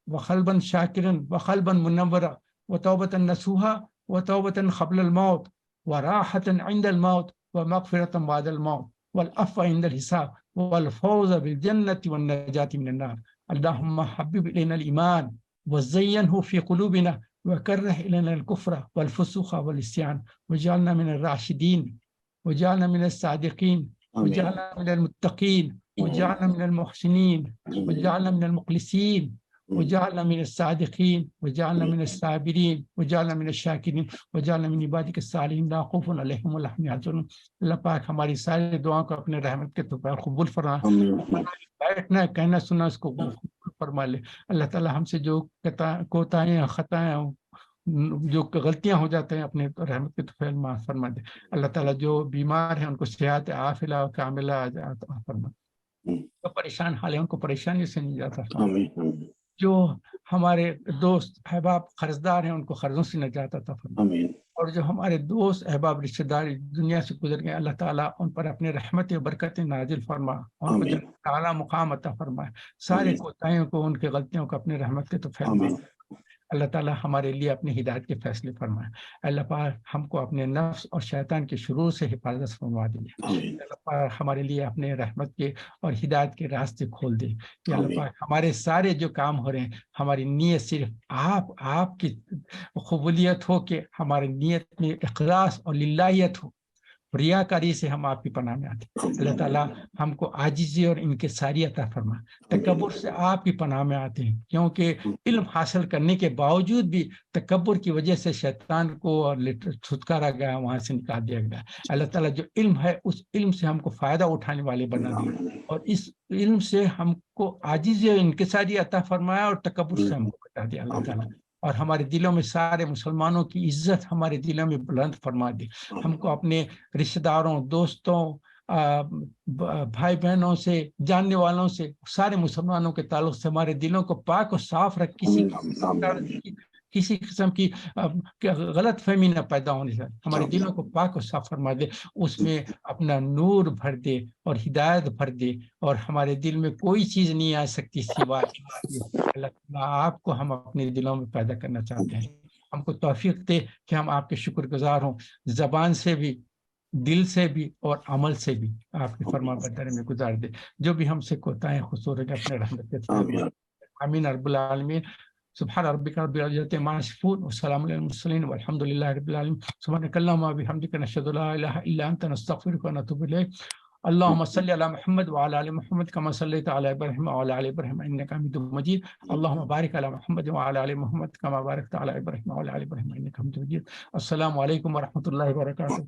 وقلبا شاكرا وقلبا منورا وتوبة نصوحا وتوبة قبل الموت وراحة عند الموت ومغفرة بعد الموت والعفو عند الحساب والفوز بالجنة والنجاة من النار۔ اللهم حبب إلينا الإيمان وزينه في قلوبنا وكره إلينا الكفر والفسوق والعصيان واجعلنا من الراشدين وجعلنا من الصادقين وجعلنا من المتقين وجعلنا من المحسنين وجعلنا من المخلصين وجعلنا من الصادقين وجعلنا من الصابرين وجعلنا من الشاكرين وجعلنا من عبادك الصالحين لا خوف عليهم ولا هم يحزنون۔ اللہ پاک ہماری ساری دعاؤں کو اپنے رحمت کے طور پر قبول فرمائے، بیٹھنا کہنا سننا اس کو قبول فرما لے۔ اللہ تعالیٰ ہم سے جو کوتاہیں خطائیں جو غلطیاں ہو جاتے ہیں اپنے رحمت کے طور معاف فرما دے۔ اللہ تعالیٰ جو بیمار ہیں ان کو صحت عافیہ کاملہ عطا فرما، جو پریشان حال ہے ان کو پریشانی سے نجات عطا فرما، جو ہمارے دوست احباب قرضدار ہیں ان کو قرضوں سے نجات عطا فرما، اور جو ہمارے دوست احباب رشتہ دار دنیا سے گزر گئے اللہ تعالیٰ ان پر اپنے رحمت و برکت نازل فرما، ان کو جنت اعلیٰ مقام عطا فرمائے، سارے کوتاہیوں کو ان کی غلطیوں کو اپنے رحمت کے تو فرما۔ اللہ تعالیٰ ہمارے لیے اپنی ہدایت کے فیصلے فرمائے۔ اللہ پاک ہم کو اپنے نفس اور شیطان کے شرور سے حفاظت فرما دیجیے۔ اللہ پاک ہمارے لیے اپنے رحمت کے اور ہدایت کے راستے کھول دے کہ اللہ پاک ہمارے سارے جو کام ہو رہے ہیں ہماری نیت صرف آپ کی قبولیت ہو، کہ ہماری نیت میں اخلاص اور للہیت ہو، ریاکاری سے ہم آپ کی پناہ میں آتے ہیں۔ اللہ تعالیٰ ہم کو عاجزی اور انکساری عطا فرما، تکبر سے آپ کی پناہ میں آتے ہیں، کیونکہ علم حاصل کرنے کے باوجود بھی تکبر کی وجہ سے شیطان کو اور چھٹکارا گیا، وہاں سے نکال دیا گیا۔ اللہ تعالیٰ جو علم ہے اس علم سے ہم کو فائدہ اٹھانے والے بنا دیا، اور اس علم سے ہم کو عاجزی اور انکساری عطا فرمایا، اور تکبر سے ہم کو بچا دیا اللہ تعالیٰ، اور ہمارے دلوں میں سارے مسلمانوں کی عزت ہمارے دلوں میں بلند فرما دے۔ ہم کو اپنے رشتہ داروں، دوستوں، بھائی بہنوں سے، جاننے والوں سے، سارے مسلمانوں کے تعلق سے ہمارے دلوں کو پاک اور صاف رکھ، کسی قسم کی غلط فہمی نہ پیدا ہونے سے ہمارے دلوں کو پاک اور صاف فرما دے، اس میں اپنا نور بھر دے اور ہدایت بھر دے، اور ہمارے دل میں کوئی چیز نہیں آ سکتی سوائے اللہ تعالیٰ آپ کو ہم اپنے دلوں میں پیدا کرنا چاہتے ہیں۔ ہم کو توفیق دے کہ ہم آپ کے شکر گزار ہوں، زبان سے بھی، دل سے بھی اور عمل سے بھی آپ کی فرما برداری میں گزار دے۔ جو بھی ہم سے کوتاہیں قصور ہے اپنے رحمت سے آمین رب العالمین۔ سبحان ربک رب العزة عما یصفون وسلام علی المرسلین والحمد للہ رب العالمین۔ سبحانک اللہم وبحمدک نشہد ان لا الہ الا انت نستغفرک ونتوب الیک۔ اللهم صل على محمد وعلى ال محمد كما صليت على ابراهيم وعلى ال ابراهيم انك حميد مجيد۔ اللهم بارك على محمد وعلى ال محمد كما باركت على ابراهيم وعلى ال ابراهيم انك حميد مجيد۔ السلام علیکم ورحمۃ اللہ وبرکاتہ۔